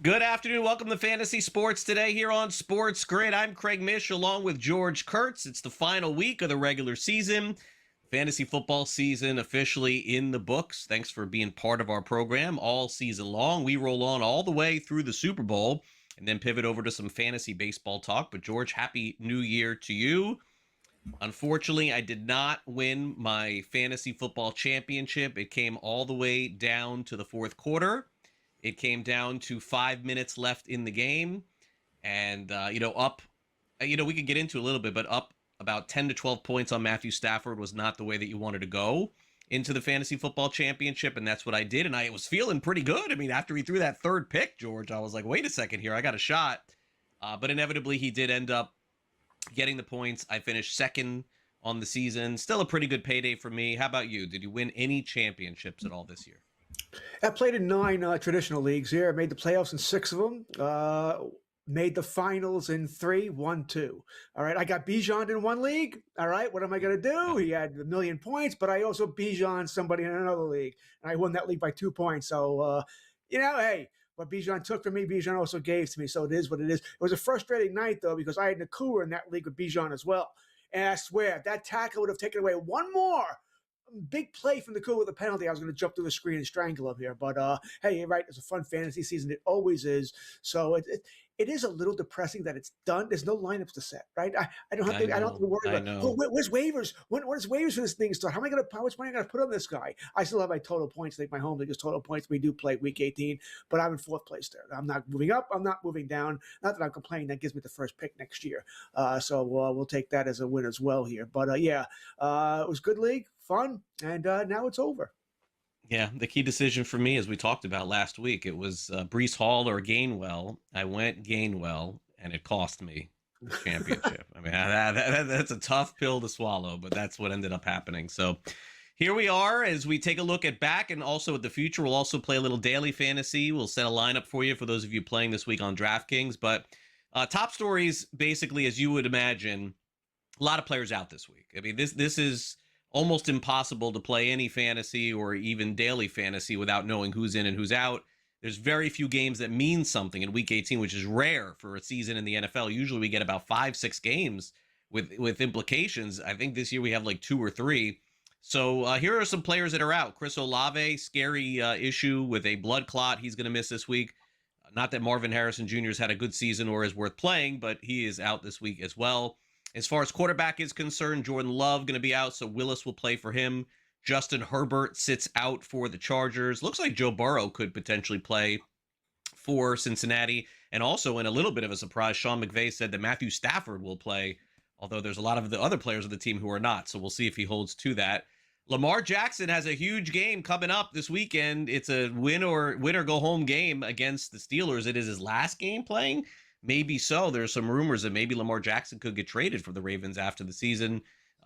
Good afternoon. Welcome to Fantasy Sports today here on SportsGrid. I'm Craig Mish along with George Kurtz. It's the final week of the regular season. Fantasy football season officially in the books. Thanks for being part of our program all season long. We roll on all the way through the Super Bowl and then pivot over to some fantasy baseball talk. But George, happy New Year to you. Unfortunately, I did not win my fantasy football championship. It came all the way down to the fourth quarter. It came down to 5 minutes left in the game, and we could get into a little bit, but up about 10 to 12 points on Matthew Stafford was not the way that you wanted to go into the fantasy football championship, and that's what I did, and I was feeling pretty good. I mean, after he threw that third pick, George, I was like, wait a second here, I got a shot, but inevitably he did end up getting the points. I finished second on the season. Still a pretty good payday for me. How about you? Did you win any championships at all this year? I played in 9 traditional leagues here. I made the playoffs in 6 of them. Made the finals in 3, won 2. All right, I got Bijan in 1 league. All right, what am I going to do? He had 1 million points, but I also Bijan somebody in another league, and I won that league by 2 points. So, hey, what Bijan took from me, Bijan also gave to me. So it is what it is. It was a frustrating night, though, because I had Nakua in that league with Bijan as well. And I swear, that tackle would have taken away one more big play from the cool with a penalty. I was going to jump through the screen and strangle him here. But, hey, you're right. It's a fun fantasy season. It always is. So it is a little depressing that it's done. There's no lineups to set, right? I don't have to worry about, where's waivers? When is waivers for this thing start? How much money am I going to put on this guy? I still have my total points. Like my home league is total points. We do play week 18, but I'm in 4th place there. I'm not moving up. I'm not moving down. Not that I'm complaining. That gives me the first pick next year. So we'll take that as a win as well here. But, it was good league, fun, and now it's over. Yeah, the key decision for me, as we talked about last week, it was Breece Hall or Gainwell. I went Gainwell, and it cost me the championship. I mean, that's a tough pill to swallow, but that's what ended up happening. So here we are as we take a look at back and also at the future. We'll also play a little daily fantasy. We'll set a lineup for you for those of you playing this week on DraftKings. But top stories, basically, as you would imagine, a lot of players out this week. I mean, this is almost impossible to play any fantasy or even daily fantasy without knowing who's in and who's out. There's very few games that mean something in week 18, which is rare for a season in the NFL. Usually we get about 5-6 games with implications. I think this year we have like 2 or 3. So here are some players that are out. Chris Olave, scary issue with a blood clot. He's going to miss this week. Not that Marvin Harrison Jr. has had a good season or is worth playing, but he is out this week as well. As far as quarterback is concerned, Jordan Love going to be out, so Willis will play for him. Justin Herbert sits out for the Chargers. Looks like Joe Burrow could potentially play for Cincinnati. And also, in a little bit of a surprise, Sean McVay said that Matthew Stafford will play, although there's a lot of the other players of the team who are not, so we'll see if he holds to that. Lamar Jackson has a huge game coming up this weekend. It's a win or go home game against the Steelers. It is his last game playing. Maybe so. There's some rumors that maybe Lamar Jackson could get traded from the Ravens after the season.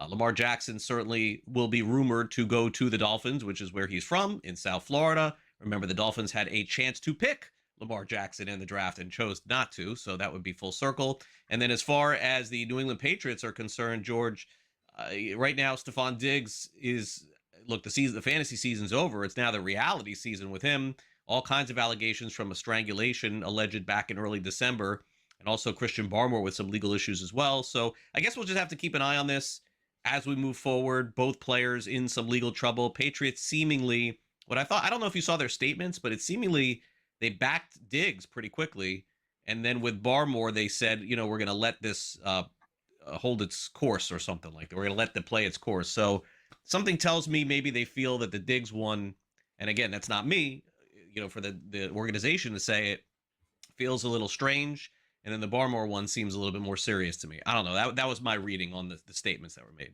Lamar Jackson certainly will be rumored to go to the Dolphins, which is where he's from, in South Florida. Remember, the Dolphins had a chance to pick Lamar Jackson in the draft and chose not to, so that would be full circle. And then as far as the New England Patriots are concerned, George, right now Stephon Diggs is, look, the fantasy season's over. It's now the reality season with him. All kinds of allegations from a strangulation alleged back in early December, and also Christian Barmore with some legal issues as well. So I guess we'll just have to keep an eye on this as we move forward. Both players in some legal trouble. Patriots seemingly, I don't know if you saw their statements, but it's seemingly they backed Diggs pretty quickly. And then with Barmore, they said, we're going to let this hold its course or something like that. We're going to let it play its course. So something tells me maybe they feel that the Diggs one, and again, that's not me, for the organization to say it, feels a little strange. And then the Barmore one seems a little bit more serious to me. I don't know. That was my reading on the statements that were made.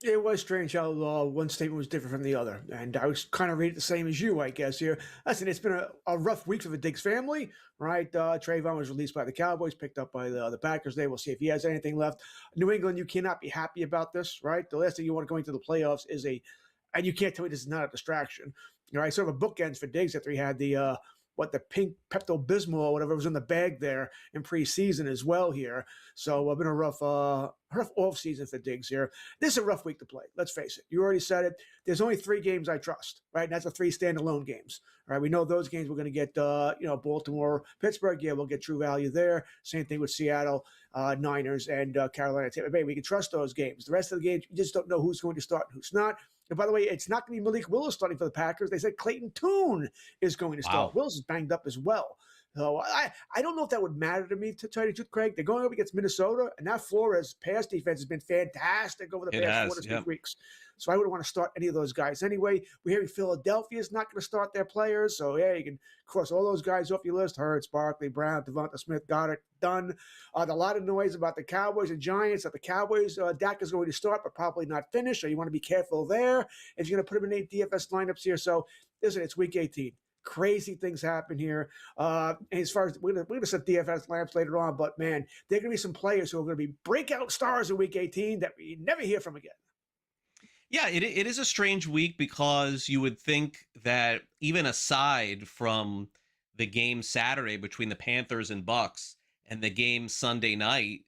It was strange how one statement was different from the other. And I was kind of reading the same as you, I guess, here. Listen, it's been a rough week for the Diggs family, right? Trayvon was released by the Cowboys, picked up by the Packers. They will see if he has anything left. New England, you cannot be happy about this, right? The last thing you want to go into the playoffs is and you can't tell me this is not a distraction. All right, sort of a bookends for Diggs after he had the the pink Pepto-Bismol or whatever was in the bag there in preseason as well here. So been a rough off season for Diggs here. This is a rough week to play. Let's face it. You already said it. There's only 3 games I trust, right? And that's the 3 standalone games. All right, we know those games we're going to get, Baltimore, Pittsburgh. Yeah, we'll get true value there. Same thing with Seattle, Niners, and Carolina, Tampa Bay. We can trust those games. The rest of the games, you just don't know who's going to start and who's not. And by the way, it's not going to be Malik Willis starting for the Packers. They said Clayton Tune is going to start. Wow. Willis is banged up as well. So I don't know if that would matter to me, to tell you the truth, Craig. They're going up against Minnesota, and that Flores pass defense has been fantastic over the past 4 to 6 weeks. So I wouldn't want to start any of those guys anyway. We're hearing Philadelphia's not going to start their players. So, yeah, you can cross all those guys off your list. Hurts, Barkley, Brown, Devonta Smith, Goddard, done. A lot of noise about the Cowboys and Giants. That the Cowboys, Dak is going to start, but probably not finish. So you want to be careful there. And you're going to put him in 8 DFS lineups here. So, listen, it's week 18. Crazy things happen here. And as far as we're going to set DFS lineups later on, but man, there are going to be some players who are going to be breakout stars in week 18 that we never hear from again. Yeah, it is a strange week because you would think that even aside from the game Saturday between the Panthers and Bucks and the game Sunday night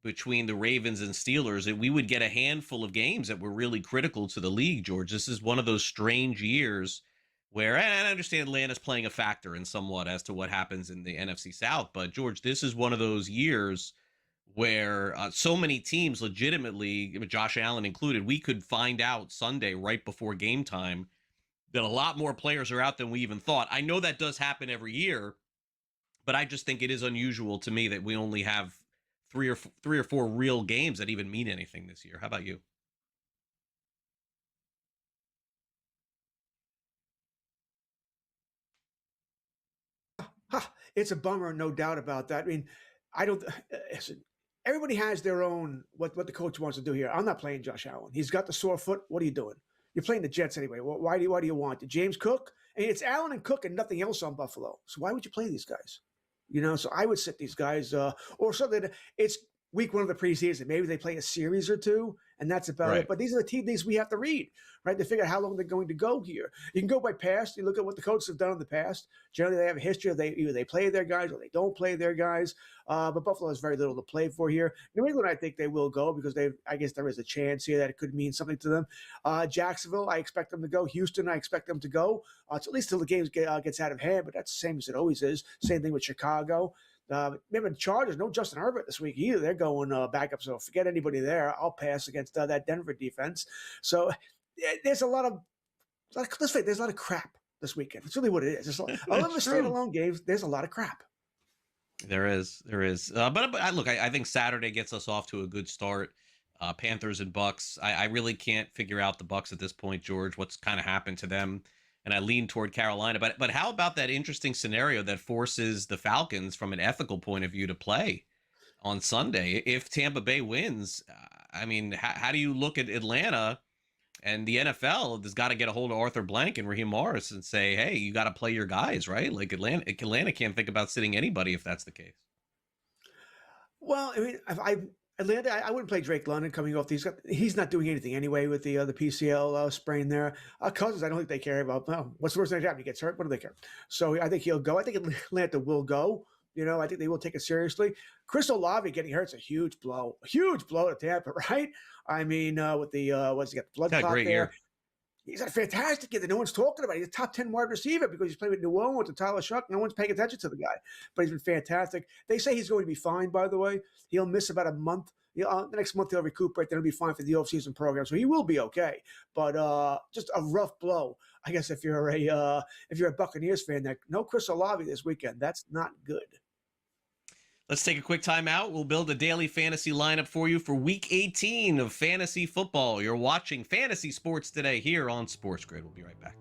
between the Ravens and Steelers, that we would get a handful of games that were really critical to the league, George. This is one of those strange years where, and I understand Atlanta's playing a factor in somewhat as to what happens in the NFC South, but George, this is one of those years where so many teams legitimately, Josh Allen included, we could find out Sunday right before game time that a lot more players are out than we even thought. I know that does happen every year, but I just think it is unusual to me that we only have three or four real games that even mean anything this year. How about you? It's a bummer, no doubt about that. I mean, I don't. Listen, everybody has their own what the coach wants to do here. I'm not playing Josh Allen. He's got the sore foot. What are you doing? You're playing the Jets anyway. Why do you want it? James Cook? And it's Allen and Cook and nothing else on Buffalo. So why would you play these guys? So I would sit these guys or something. It's week 1 of the preseason. Maybe they play a series or 2, and that's about it. But these are the teams we have to read, right? To figure out how long they're going to go here. You can go by past. You look at what the coaches have done in the past. Generally, they have a history of either they play their guys or they don't play their guys. But Buffalo has very little to play for here. New England, I think they will go because I guess there is a chance here that it could mean something to them. Jacksonville, I expect them to go. Houston, I expect them to go. At least till the game gets out of hand, but that's the same as it always is. Same thing with Chicago. Remember the Chargers, no Justin Herbert this week either. They're going backup, so forget anybody there. I'll pass against that Denver defense. So there's a lot of let's say there's a lot of crap this weekend. It's really what it is. It's 11 standalone games. There's a lot of crap. There is. But look, I think Saturday gets us off to a good start. Panthers and Bucks. I really can't figure out the Bucks at this point, George. What's kind of happened to them? And I lean toward Carolina. But how about that interesting scenario that forces the Falcons, from an ethical point of view, to play on Sunday? If Tampa Bay wins, I mean, how do you look at Atlanta and the NFL? Has got to get a hold of Arthur Blank and Raheem Morris and say, hey, you got to play your guys, right? Like Atlanta can't think about sitting anybody if that's the case. Well, I mean, Atlanta, I wouldn't play Drake London coming off these. He's not doing anything anyway with the PCL sprain there. Cousins, I don't think they care about. Well, what's the worst thing that happen? He gets hurt. What do they care? So I think he'll go. I think Atlanta will go. I think they will take it seriously. Chris Olave getting hurt is a huge blow. A huge blow to Tampa, right? I mean, with the what's he got? Blood clot there. Year. He's had a fantastic year that no one's talking about. He's a top 10 wide receiver because he's playing with New Orleans with Tyler Shuck. No one's paying attention to the guy, but he's been fantastic. They say he's going to be fine, by the way. He'll miss about a month. The next month he'll recuperate. Then he'll be fine for the offseason program. So he will be okay. But just a rough blow, I guess, if you're a Buccaneers fan. That no Chris Olave this weekend. That's not good. Let's take a quick time out. We'll build a daily fantasy lineup for you for week 18 of fantasy football. You're watching Fantasy Sports Today here on SportsGrid. We'll be right back.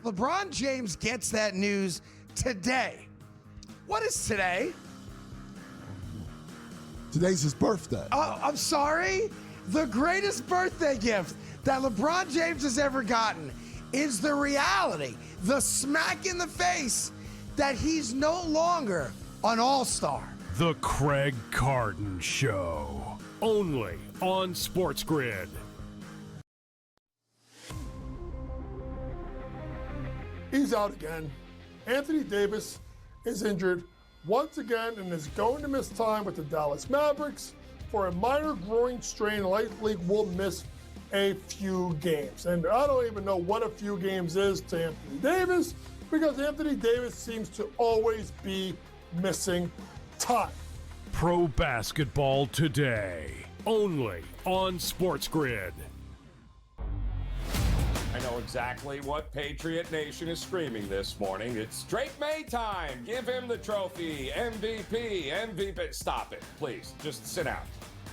LeBron James gets that news today. What is today? Today's his birthday. Oh, I'm sorry. The greatest birthday gift that LeBron James has ever gotten is the reality, the smack in the face that he's no longer an all-star. The Craig Carton Show, only on SportsGrid. He's out again. Anthony Davis is injured once again and is going to miss time with the Dallas Mavericks for a minor groin strain. Likely will miss a few games. And I don't even know what a few games is to Anthony Davis, because Anthony Davis seems to always be missing time. Pro basketball today, only on SportsGrid. I know exactly what Patriot Nation is screaming this morning. It's Drake May time. Give him the trophy. MVP. Stop it, please. Just sit down.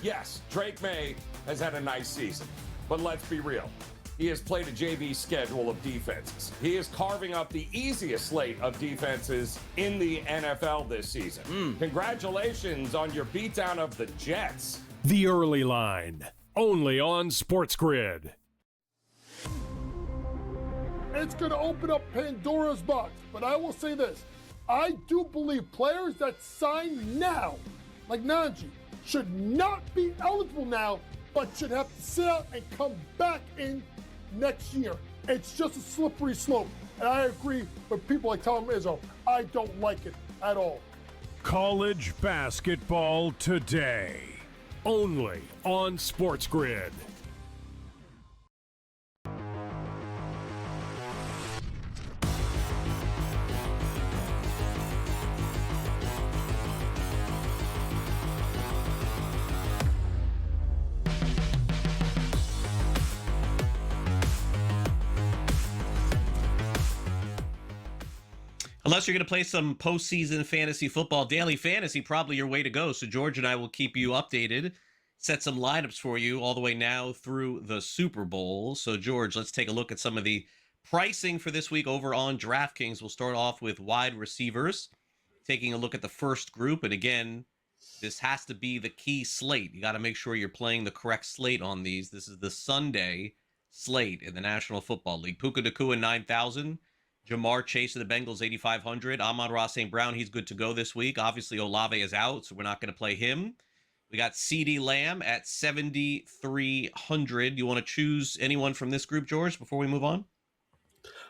Yes, Drake May has had a nice season, but let's be real. He has played a JV schedule of defenses. He is carving up the easiest slate of defenses in the NFL this season. Congratulations on your beatdown of the Jets. The Early Line, only on SportsGrid. It's going to open up Pandora's box, but I will say this. I do believe players that sign now, like Najee, should not be eligible now, but should have to sit out and come back in next year. It's just a slippery slope, and I agree with people like Tom Izzo. I don't like it at all. College basketball today, only on SportsGrid. Unless you're going to play some postseason fantasy football, daily fantasy, probably your way to go. So George and I will keep you updated, set some lineups for you all the way now through the Super Bowl. So George, let's take a look at some of the pricing for this week over on DraftKings. We'll start off with wide receivers, taking a look at the first group. And again, this has to be the key slate. You got to make sure you're playing the correct slate on these. This is the Sunday slate in the National Football League. Puka Nacua, 9,000. Jamar Chase of the Bengals, 8,500. Amon-Ra St. Brown, he's good to go this week. Obviously, Olave is out, so we're not going to play him. We got CeeDee Lamb at 7,300. You want to choose anyone from this group, George, before we move on?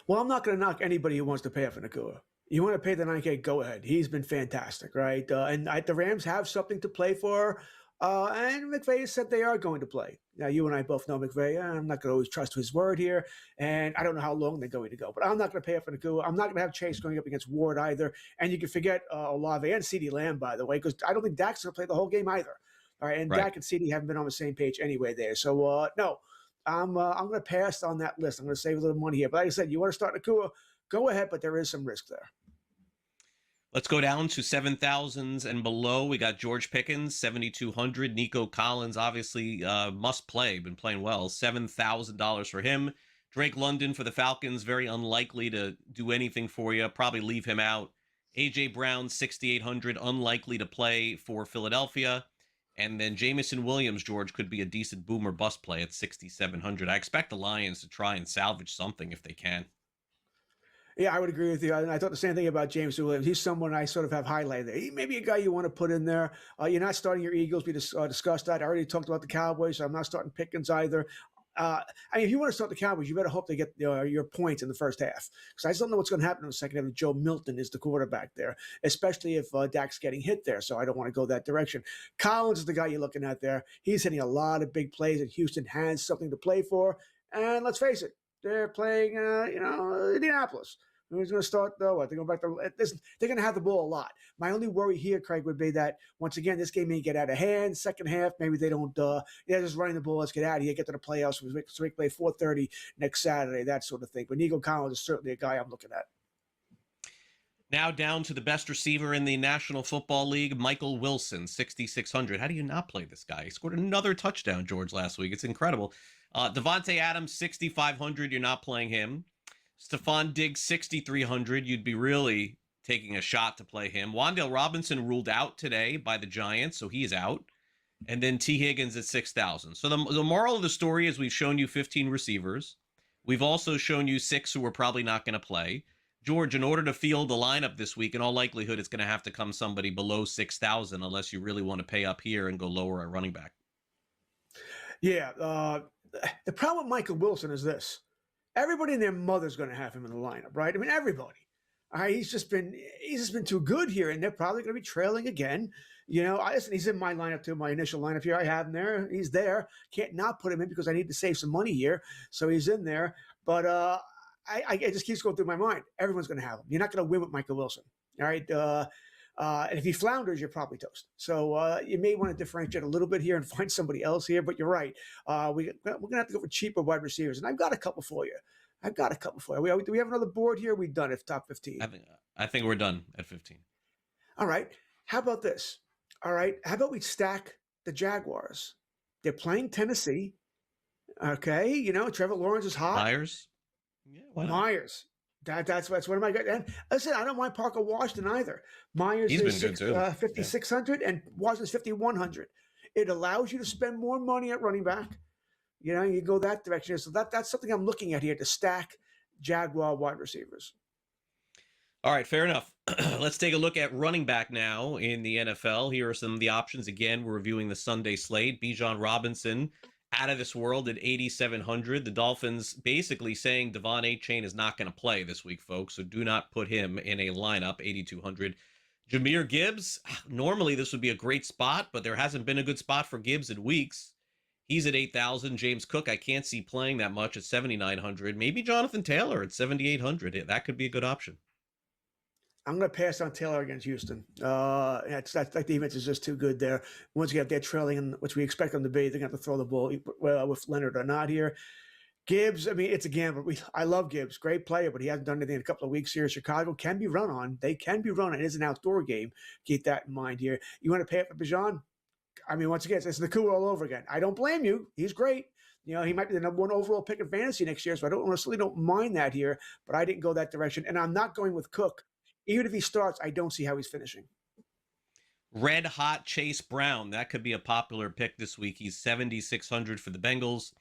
Well, I'm not going to knock anybody who wants to pay for Nacua. You want to pay the 9K, go ahead. He's been fantastic, right? And the Rams have something to play for. And McVay said they are going to play. Now, you and I both know McVay. I'm not going to always trust his word here. And I don't know how long they're going to go. But I'm not going to pay up for Nacua. I'm not going to have Chase going up against Ward either. And you can forget Olave and CeeDee Lamb, by the way, because I don't think Dak's going to play the whole game either. All right, and right. Dak and CeeDee haven't been on the same page anyway there. So, no, I'm going to pass on that list. I'm going to save a little money here. But like I said, you want to start Nacua, go ahead, but there is some risk there. Let's go down to 7,000s and below. We got George Pickens, 7,200. Nico Collins, obviously must play, been playing well. $7,000 for him. Drake London for the Falcons, very unlikely to do anything for you. Probably leave him out. A.J. Brown, 6,800, unlikely to play for Philadelphia. And then Jamison Williams, George, could be a decent boom or bust play at 6,700. I expect the Lions to try and salvage something if they can. Yeah, I would agree with you. And I thought the same thing about James Williams. He's someone I sort of have highlighted there. He may be a guy you want to put in there. You're not starting your Eagles. We discussed that. I already talked about the Cowboys, so I'm not starting Pickens either. I mean, if you want to start the Cowboys, you better hope they get your points in the first half. Because I just don't know what's going to happen in the second half if Joe Milton is the quarterback there, especially if Dak's getting hit there. So I don't want to go that direction. Collins is the guy you're looking at there. He's hitting a lot of big plays, and Houston has something to play for. And let's face it, they're playing, Indianapolis. Who's going to start, though? They're going back to this. They're going to have the ball a lot. My only worry here, Craig, would be that once again, this game may get out of hand. Second half, maybe they don't. Just running the ball. Let's get out of here. Get to the playoffs. So we play 4:30 next Saturday. That sort of thing. But Nico Collins is certainly a guy I'm looking at. Now down to the best receiver in the National Football League, Michael Wilson, 6,600. How do you not play this guy? He scored another touchdown, George, last week. It's incredible. Devontae Adams, 6,500. You're not playing him. Stephon Diggs, 6,300. You'd be really taking a shot to play him. Wan'Dale Robinson ruled out today by the Giants, so he is out. And then T. Higgins at 6,000. So the moral of the story is we've shown you 15 receivers. We've also shown you 6 who are probably not going to play. George, in order to field the lineup this week, in all likelihood, it's going to have to come somebody below 6,000 unless you really want to pay up here and go lower at running back. Yeah. The problem with Michael Wilson is this. Everybody and their mother's going to have him in the lineup, right? I mean, everybody. He's just been too good here, and they're probably going to be trailing again. Listen, he's in my lineup too, my initial lineup here. I have him there. He's there. Can't not put him in because I need to save some money here. So he's in there. But I just keeps going through my mind. Everyone's going to have him. You're not going to win with Michael Wilson. All right. And if he flounders, you're probably toast. So you may want to differentiate a little bit here and find somebody else here. But you're right. We're going to have to go for cheaper wide receivers. And I've got a couple for you. Do we have another board here? We've done it, top 15. I think we're done at 15. All right. How about this? All right. How about we stack the Jaguars? They're playing Tennessee. Okay. Trevor Lawrence is hot. Myers? Yeah, why not? Myers. That's one of my guys. And listen, I don't mind Parker Washington either. Myers He's is been good too. 5,600 and Washington's 5,100. It allows you to spend more money at running back. You go that direction. So that's something I'm looking at here to stack Jaguar wide receivers. All right, fair enough. Let's take a look at running back now in the NFL. Here are some of the options. Again, we're reviewing the Sunday slate. Bijan Robinson, out of this world at 8,700. The Dolphins basically saying Devon Achane is not going to play this week, folks, so do not put him in a lineup, 8,200. Jahmyr Gibbs, normally this would be a great spot, but there hasn't been a good spot for Gibbs in weeks. He's at 8,000. James Cook, I can't see playing that much at 7,900. Maybe Jonathan Taylor at 7,800. That could be a good option. I'm going to pass on Taylor against Houston. That defense is just too good there. Once again, if they're trailing, which we expect them to be, they're going to have to throw the ball with Leonard or not here. Gibbs, I mean, it's a gamble. I love Gibbs. Great player, but he hasn't done anything in a couple of weeks here. Chicago can be run on. They can be run on. It is an outdoor game. Keep that in mind here. You want to pay up for Bijan? I mean, once again, it's Nakua all over again. I don't blame you. He's great. He might be the number 1 overall pick in fantasy next year, so I honestly don't mind that here, but I didn't go that direction. And I'm not going with Cook. Even if he starts, I don't see how he's finishing. Red hot Chase Brown. That could be a popular pick this week. He's 7,600 for the Bengals.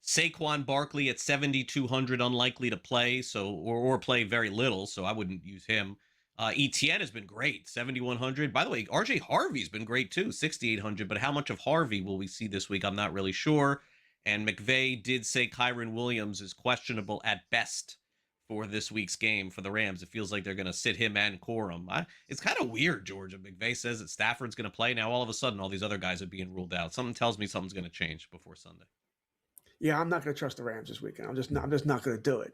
Saquon Barkley at 7,200, unlikely to play, or play very little, so I wouldn't use him. Etienne has been great, 7,100. By the way, RJ Harvey's been great too, 6,800. But how much of Harvey will we see this week? I'm not really sure. And McVay did say Kyron Williams is questionable at best for this week's game for the Rams. It feels like they're going to sit him and Corum. It's kind of weird, Georgia. McVay says that Stafford's going to play. Now all of a sudden, all these other guys are being ruled out. Something tells me something's going to change before Sunday. Yeah, I'm not going to trust the Rams this weekend. I'm just not going to do it.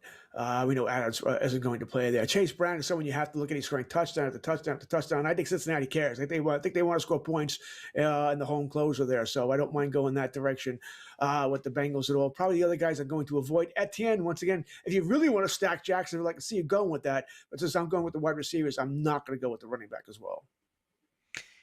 We know Adams isn't going to play there. Chase Brown is someone you have to look at. He's scoring touchdown after touchdown after touchdown. I think Cincinnati cares. I think they want to score points in the home closer there. So I don't mind going that direction with the Bengals at all. Probably the other guys I'm going to avoid. Etienne, once again, if you really want to stack Jacksonville, I can see you going with that. But since I'm going with the wide receivers, I'm not going to go with the running back as well.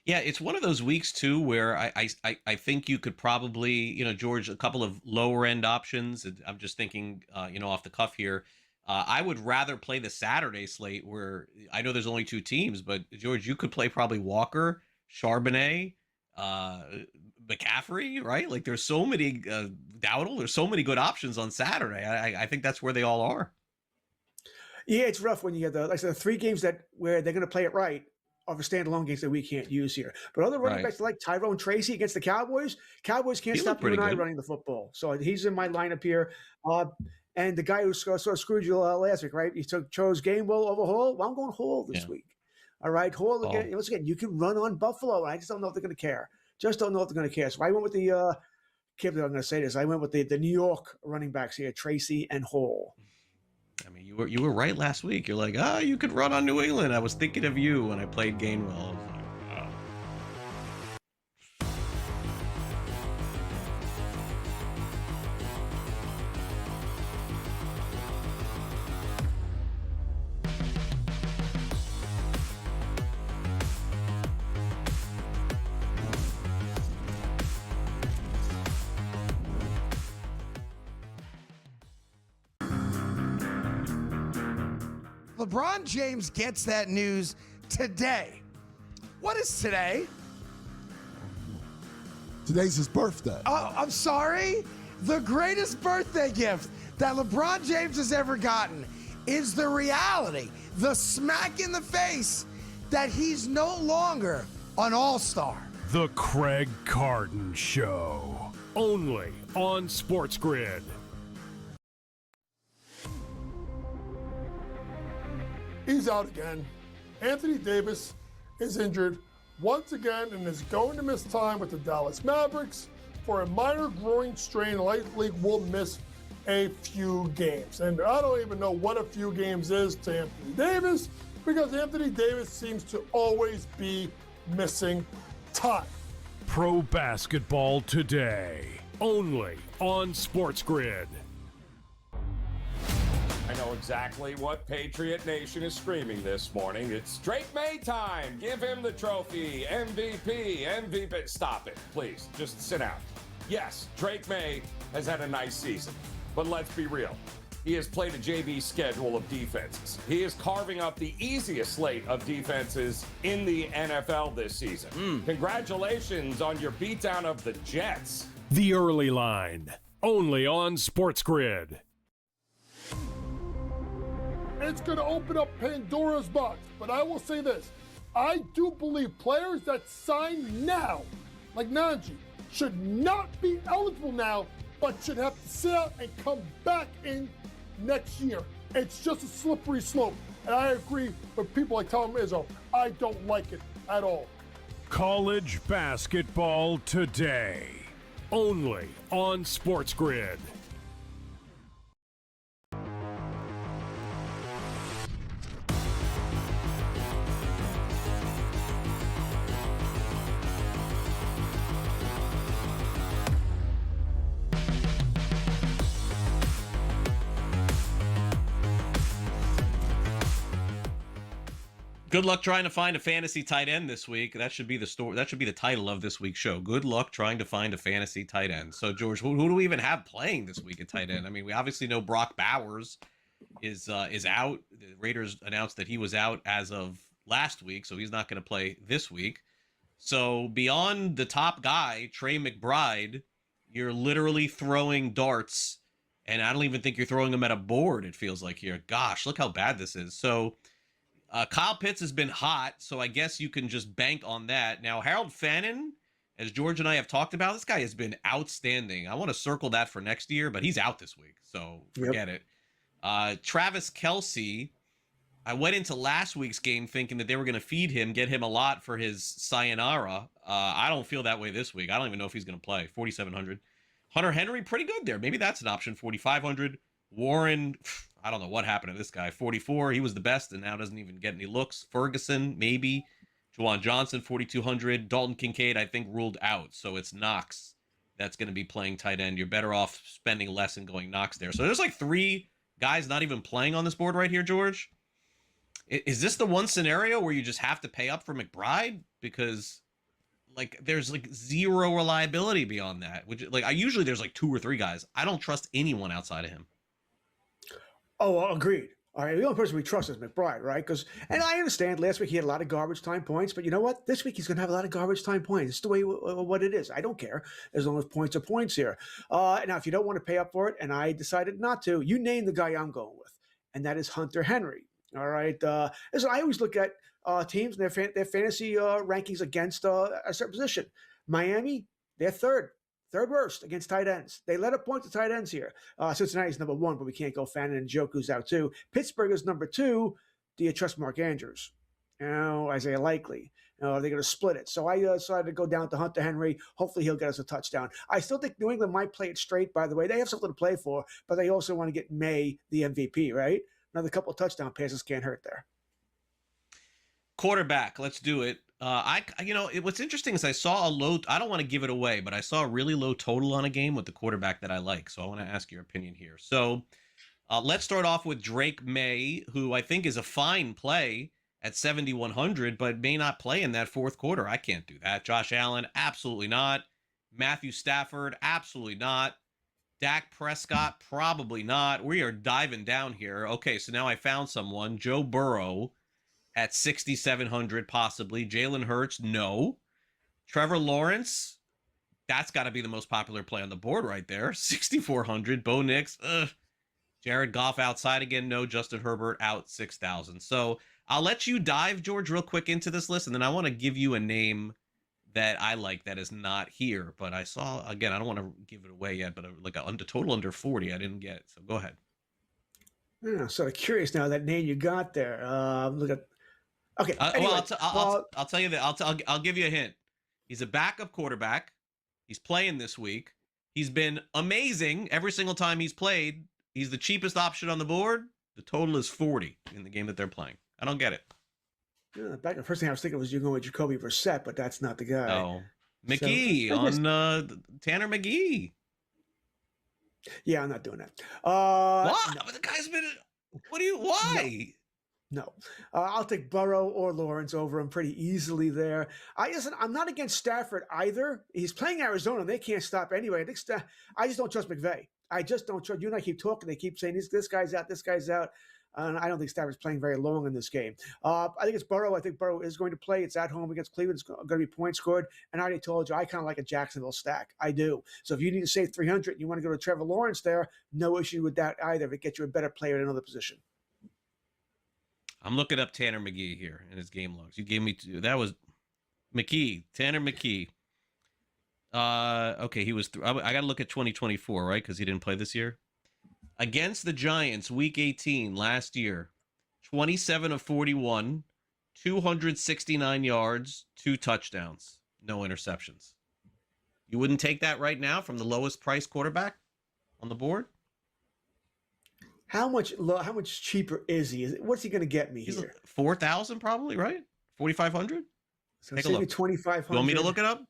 Yeah, it's one of those weeks, too, where I think you could probably, George, a couple of lower-end options. I'm just thinking, off the cuff here. I would rather play the Saturday slate where I know there's only 2 teams, but, George, you could play probably Walker, Charbonnet, McCaffrey, right? Like, there's so many, Dowdle, there's so many good options on Saturday. I think that's where they all are. Yeah, it's rough when you get the 3 games where they're going to play it right. Of a standalone games that we can't use here. But other running backs like Tyrone Tracy against the Cowboys can't stop you and I running the football. So he's in my lineup here. And the guy who sort of screwed you last week, right? He chose Gainwell over Hall. Well, I'm going Hall this week. All right, Hall again. Once again, you can run on Buffalo. I just don't know if they're going to care. So I went with the I'm going to say this. I went with the New York running backs here, Tracy and Hall. I mean, you were right last week. You're like, you could run on New England. I was thinking of you when I played Gainwell. LeBron James gets that news today. What is today? Today's his birthday. Oh, I'm sorry. The greatest birthday gift that LeBron James has ever gotten is the reality, the smack in the face that he's no longer an all-star. The Craig Carton Show. Only on SportsGrid. He's out again. Anthony Davis is injured once again and is going to miss time with the Dallas Mavericks for a minor groin strain. Light League will miss a few games. And I don't even know what a few games is to Anthony Davis, because Anthony Davis seems to always be missing time. Pro basketball today. Only on SportsGrid. I know exactly what Patriot Nation is screaming this morning. It's Drake May time. Give him the trophy. MVP. Stop it, please. Just sit down. Yes, Drake May has had a nice season, but let's be real. He has played a JV schedule of defenses. He is carving up the easiest slate of defenses in the NFL this season. Congratulations on your beatdown of the Jets. The Early Line. Only on SportsGrid. It's going to open up Pandora's box. But I will say this. I do believe players that sign now, like Najee, should not be eligible now, but should have to sit out and come back in next year. It's just a slippery slope. And I agree with people like Tom Izzo. I don't like it at all. College basketball today. Only on SportsGrid. Good luck trying to find a fantasy tight end this week. That should be the story. That should be the title of this week's show. Good luck trying to find a fantasy tight end. So, George, who do we even have playing this week at tight end? I mean, we obviously know Brock Bowers is out. The Raiders announced that he was out as of last week, so he's not going to play this week. So, beyond the top guy, Trey McBride, you're literally throwing darts, and I don't even think you're throwing them at a board, it feels like here. Gosh, look how bad this is. So, Kyle Pitts has been hot, so I guess you can just bank on that. Now, Harold Fannin, as George and I have talked about, this guy has been outstanding. I want to circle that for next year, but he's out this week, so forget it. Travis Kelce, I went into last week's game thinking that they were going to feed him, get him a lot for his sayonara. I don't feel that way this week. I don't even know if he's going to play. 4,700. Hunter Henry, pretty good there. Maybe that's an option. 4,500. Warren, I don't know what happened to this guy. 44, he was the best and now doesn't even get any looks. Ferguson, maybe. Juwan Johnson, 4,200. Dalton Kincaid, I think, ruled out. So it's Knox that's going to be playing tight end. You're better off spending less and going Knox there. So there's like 3 guys not even playing on this board right here, George. Is this the one scenario where you just have to pay up for McBride? Because like there's like zero reliability beyond that. Which like usually there's like 2 or 3 guys. I don't trust anyone outside of him. Oh, agreed. All right, the only person we trust is McBride, right? And I understand last week he had a lot of garbage time points, but you know what? This week he's going to have a lot of garbage time points. It's the way what it is. I don't care as long as points are points here. Now, if you don't want to pay up for it, and I decided not to, you name the guy I'm going with, and that is Hunter Henry. All right. Listen, I always look at teams and their fantasy rankings against a certain position. Miami, they're third worst against tight ends. They let up points to tight ends here. Cincinnati's number 1, but we can't go Fannin and Njoku's out too. Pittsburgh is number 2. Do you trust Mark Andrews? Isaiah Likely. Are they going to split it? So I decided to go down to Hunter Henry. Hopefully he'll get us a touchdown. I still think New England might play it straight, by the way. They have something to play for, but they also want to get May the MVP, right? Another couple of touchdown passes can't hurt there. Quarterback, let's do it. What's interesting is I saw a low, I don't want to give it away, but I saw a really low total on a game with the quarterback that I like. So I want to ask your opinion here. So let's start off with Drake May, who I think is a fine play at 7,100, but may not play in that fourth quarter. I can't do that. Josh Allen, absolutely not. Matthew Stafford, absolutely not. Dak Prescott, probably not. We are diving down here. Okay, so now I found someone. Joe Burrow at 6,700, possibly. Jalen Hurts, no. Trevor Lawrence, that's got to be the most popular play on the board right there. 6,400. Bo Nix, Jared Goff outside again, no. Justin Herbert out 6,000. So I'll let you dive, George, real quick into this list, and then I want to give you a name that I like that is not here. But I saw, again, I don't want to give it away yet, but like a total under 40, I didn't get it. So go ahead. I'm sort of curious now, that name you got there. Look at, okay. Anyway, I'll tell you that. I'll give you a hint. He's a backup quarterback. He's playing this week. He's been amazing every single time he's played. He's the cheapest option on the board. The total is 40 in the game that they're playing. I don't get it. Back the first thing I was thinking was you're going with Jacoby Brissett, but that's not the guy. No. McGee on Tanner McGee. Yeah, I'm not doing that. What? No. But the guy's been. Why? No. I'll take Burrow or Lawrence over him pretty easily there. I'm not against Stafford either. He's playing Arizona, and they can't stop anyway. I just don't trust McVay. I just don't trust. You and I keep talking. They keep saying this guy's out, this guy's out. And I don't think Stafford's playing very long in this game. I think it's Burrow. I think Burrow is going to play. It's at home against Cleveland. It's going to be points scored. And I already told you, I kind of like a Jacksonville stack. I do. So if you need to save 300 and you want to go to Trevor Lawrence there, no issue with that either. If it gets you a better player in another position. I'm looking up Tanner McGee here in his game logs. You gave me two. That was McKee. Tanner McKee. Okay, he was. I got to look at 2024, right? Because he didn't play this year. Against the Giants, Week 18 last year, 27 of 41, 269 yards, 2 touchdowns, no interceptions. You wouldn't take that right now from the lowest price quarterback on the board? How much cheaper is he? What's he going to get me here? 4,000 probably, right? 4,500? So take a look. 2,500. You want me to look it up?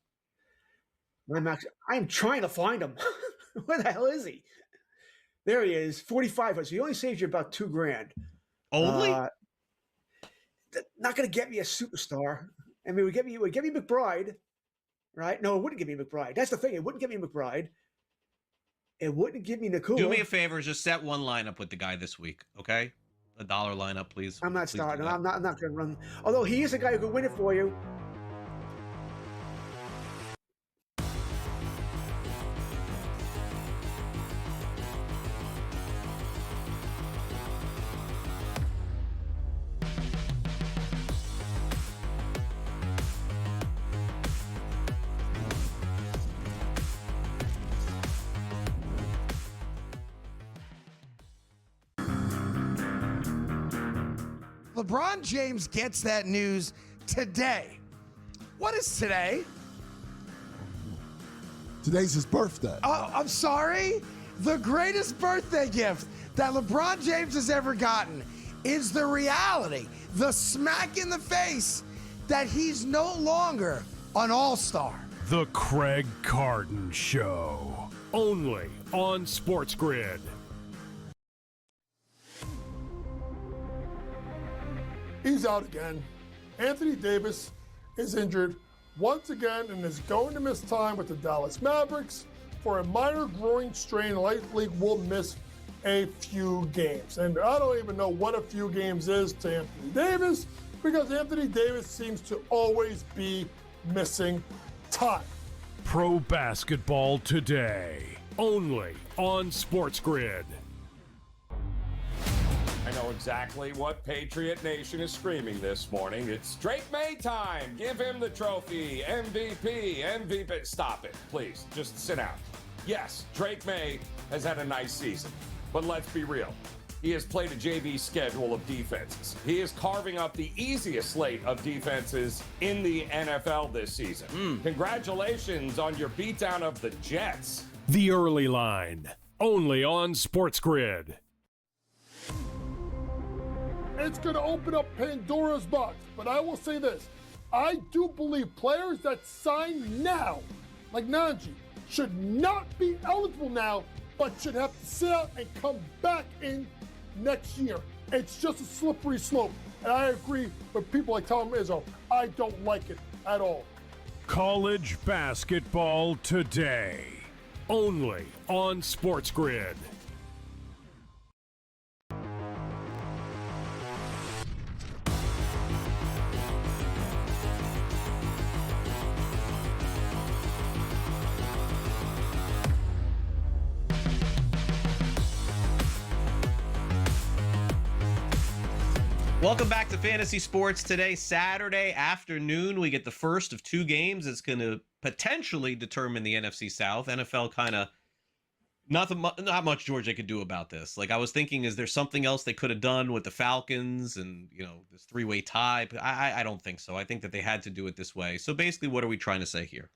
I'm trying to find him. Where the hell is he? There he is, 4,500. So he only saves you about $2,000. Only? Not going to get me a superstar. I mean, it would get me McBride, right? No, it wouldn't give me McBride. That's the thing. It wouldn't give me McBride. It wouldn't give me Nakua. Do me a favor, just set one lineup with the guy this week, okay? $1 lineup, please. I'm not Please starting. do that. I'm not going to run. Although he is a guy who could win it for you. LeBron James gets that news today. What is today? Today's his birthday. Oh, I'm sorry. The greatest birthday gift that LeBron James has ever gotten is the reality, the smack in the face that he's no longer an all-star. The Craig Carton Show. Only on SportsGrid. He's out again. Anthony Davis is injured once again and is going to miss time with the Dallas Mavericks for a minor groin strain. Likely will miss a few games. And I don't even know what a few games is to Anthony Davis, because Anthony Davis seems to always be missing time. Pro basketball today. Only on SportsGrid. I know exactly what Patriot Nation is screaming this morning. It's Drake May time. Give him the trophy. MVP. Stop it, please. Just sit down. Yes, Drake May has had a nice season. But let's be real. He has played a JV schedule of defenses. He is carving up the easiest slate of defenses in the NFL this season. Congratulations on your beatdown of the Jets. The Early Line. Only on SportsGrid. It's going to open up Pandora's box. But I will say this. I do believe players that sign now, like Najee, should not be eligible now, but should have to sit out and come back in next year. It's just a slippery slope. And I agree with people like Tom Izzo. I don't like it at all. College basketball today. only on SportsGrid. Welcome back to Fantasy Sports. Today, Saturday afternoon, we get the first of two games. It's going to potentially determine the NFC South. NFL kind of not much George they could do about this. Like I was thinking, is there something else they could have done with the Falcons and this three-way tie? But I don't think so. I think that they had to do it this way. So basically, what are we trying to say here?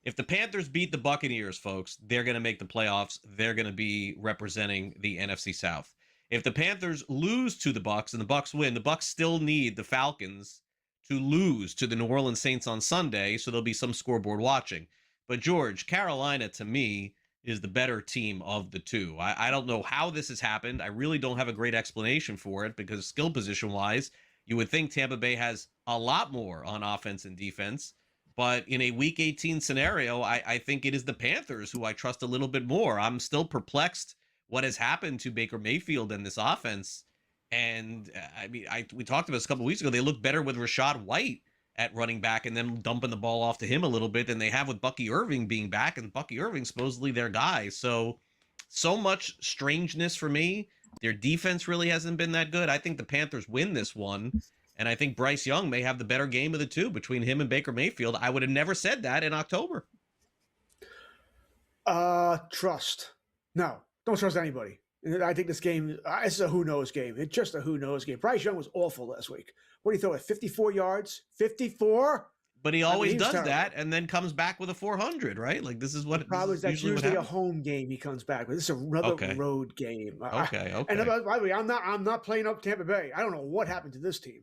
If the Panthers beat the Buccaneers, folks, they're going to make the playoffs. They're going to be representing the NFC South. If the Panthers lose to the Bucs and the Bucs win, the Bucs still need the Falcons to lose to the New Orleans Saints on Sunday, so there'll be some scoreboard watching. But George, Carolina to me is the better team of the two. I don't know how this has happened. I really don't have a great explanation for it because skill position wise, you would think Tampa Bay has a lot more on offense and defense. But in a Week 18 scenario, I think it is the Panthers who I trust a little bit more. I'm still perplexed what has happened to Baker Mayfield and this offense. And I mean, we talked about this a couple of weeks ago. They look better with Rashad White at running back and then dumping the ball off to him a little bit than they have with Bucky Irving being back, and Bucky Irving supposedly their guy. So much strangeness for me. Their defense really hasn't been that good. I think the Panthers win this one, and I think Bryce Young may have the better game of the two between him and Baker Mayfield. I would have never said that in October. Trust. No. Don't trust anybody. I think this game, it's a who-knows game. It's just a who-knows game. Bryce Young was awful last week. What do you throw at 54 yards? 54? But he always does that and then comes back with a 400, right? Like this is what probably that's usually a home game he comes back with. This is another road game. Okay. And by the way, I'm not playing up Tampa Bay. I don't know what happened to this team.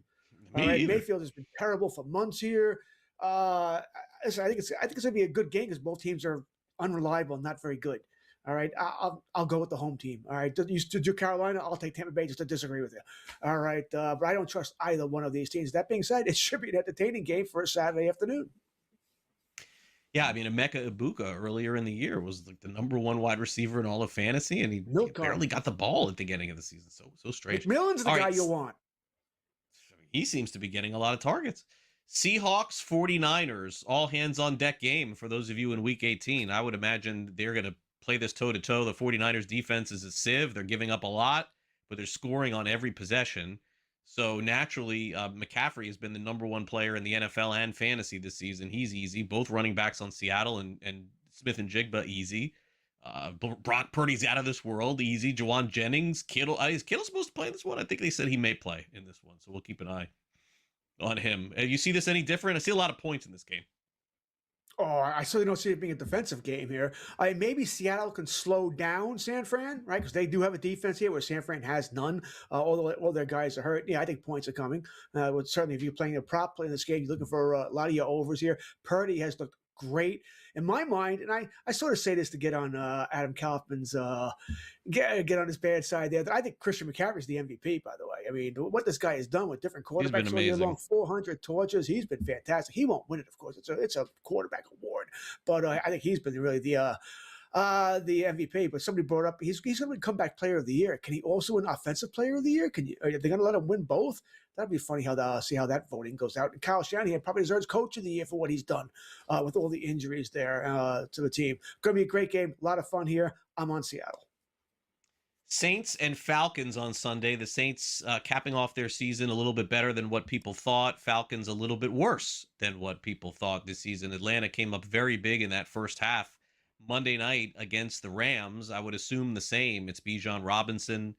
Mayfield has been terrible for months here. I think it's going to be a good game because both teams are unreliable and not very good. All right, I'll go with the home team. All right, you do Carolina, I'll take Tampa Bay just to disagree with you. All right, but I don't trust either one of these teams. That being said, it should be an entertaining game for a Saturday afternoon. Yeah, I mean, Emeka Ibuka earlier in the year was like the number one wide receiver in all of fantasy, and he barely got the ball at the beginning of the season. So strange. McMillan's the guy you want. He seems to be getting a lot of targets. Seahawks, 49ers, all hands on deck game for those of you in Week 18. I would imagine they're going to play this toe-to-toe. The 49ers defense is a sieve. They're giving up a lot, but they're scoring on every possession. So naturally, McCaffrey has been the number one player in the NFL and fantasy this season. He's easy. Both running backs on Seattle and Smith and Jigba, easy. Brock Purdy's out of this world, easy. Juwan Jennings, Kittle. Is Kittle supposed to play in this one? I think they said he may play in this one, so we'll keep an eye on him. You see this any different? I see a lot of points in this game. Oh, I certainly don't see it being a defensive game here. Maybe Seattle can slow down San Fran, right? Because they do have a defense here where San Fran has none. All their guys are hurt. Yeah, I think points are coming. Certainly, if you're playing a prop play in this game, you're looking for a lot of your overs here. Purdy has looked great in my mind, and I sort of say this to get on Adam Kaufman's get on his bad side there. I think Christian McCaffrey is the MVP, by the way. I mean, what this guy has done with different quarterbacks all year long, 400 torches, he's been fantastic. He won't win it, of course. It's a quarterback award, but I think he's been really the MVP. But somebody brought up he's going to be comeback player of the year. Can he also win offensive player of the year? Are they going to let him win both? That'd be funny see how that voting goes out. And Kyle Shanahan probably deserves coach of the year for what he's done with all the injuries there to the team. Going to be a great game. A lot of fun here. I'm on Seattle. Saints and Falcons on Sunday. The Saints capping off their season a little bit better than what people thought. Falcons a little bit worse than what people thought this season. Atlanta came up very big in that first half. Monday night against the Rams, I would assume the same. It's Bijan Robinson.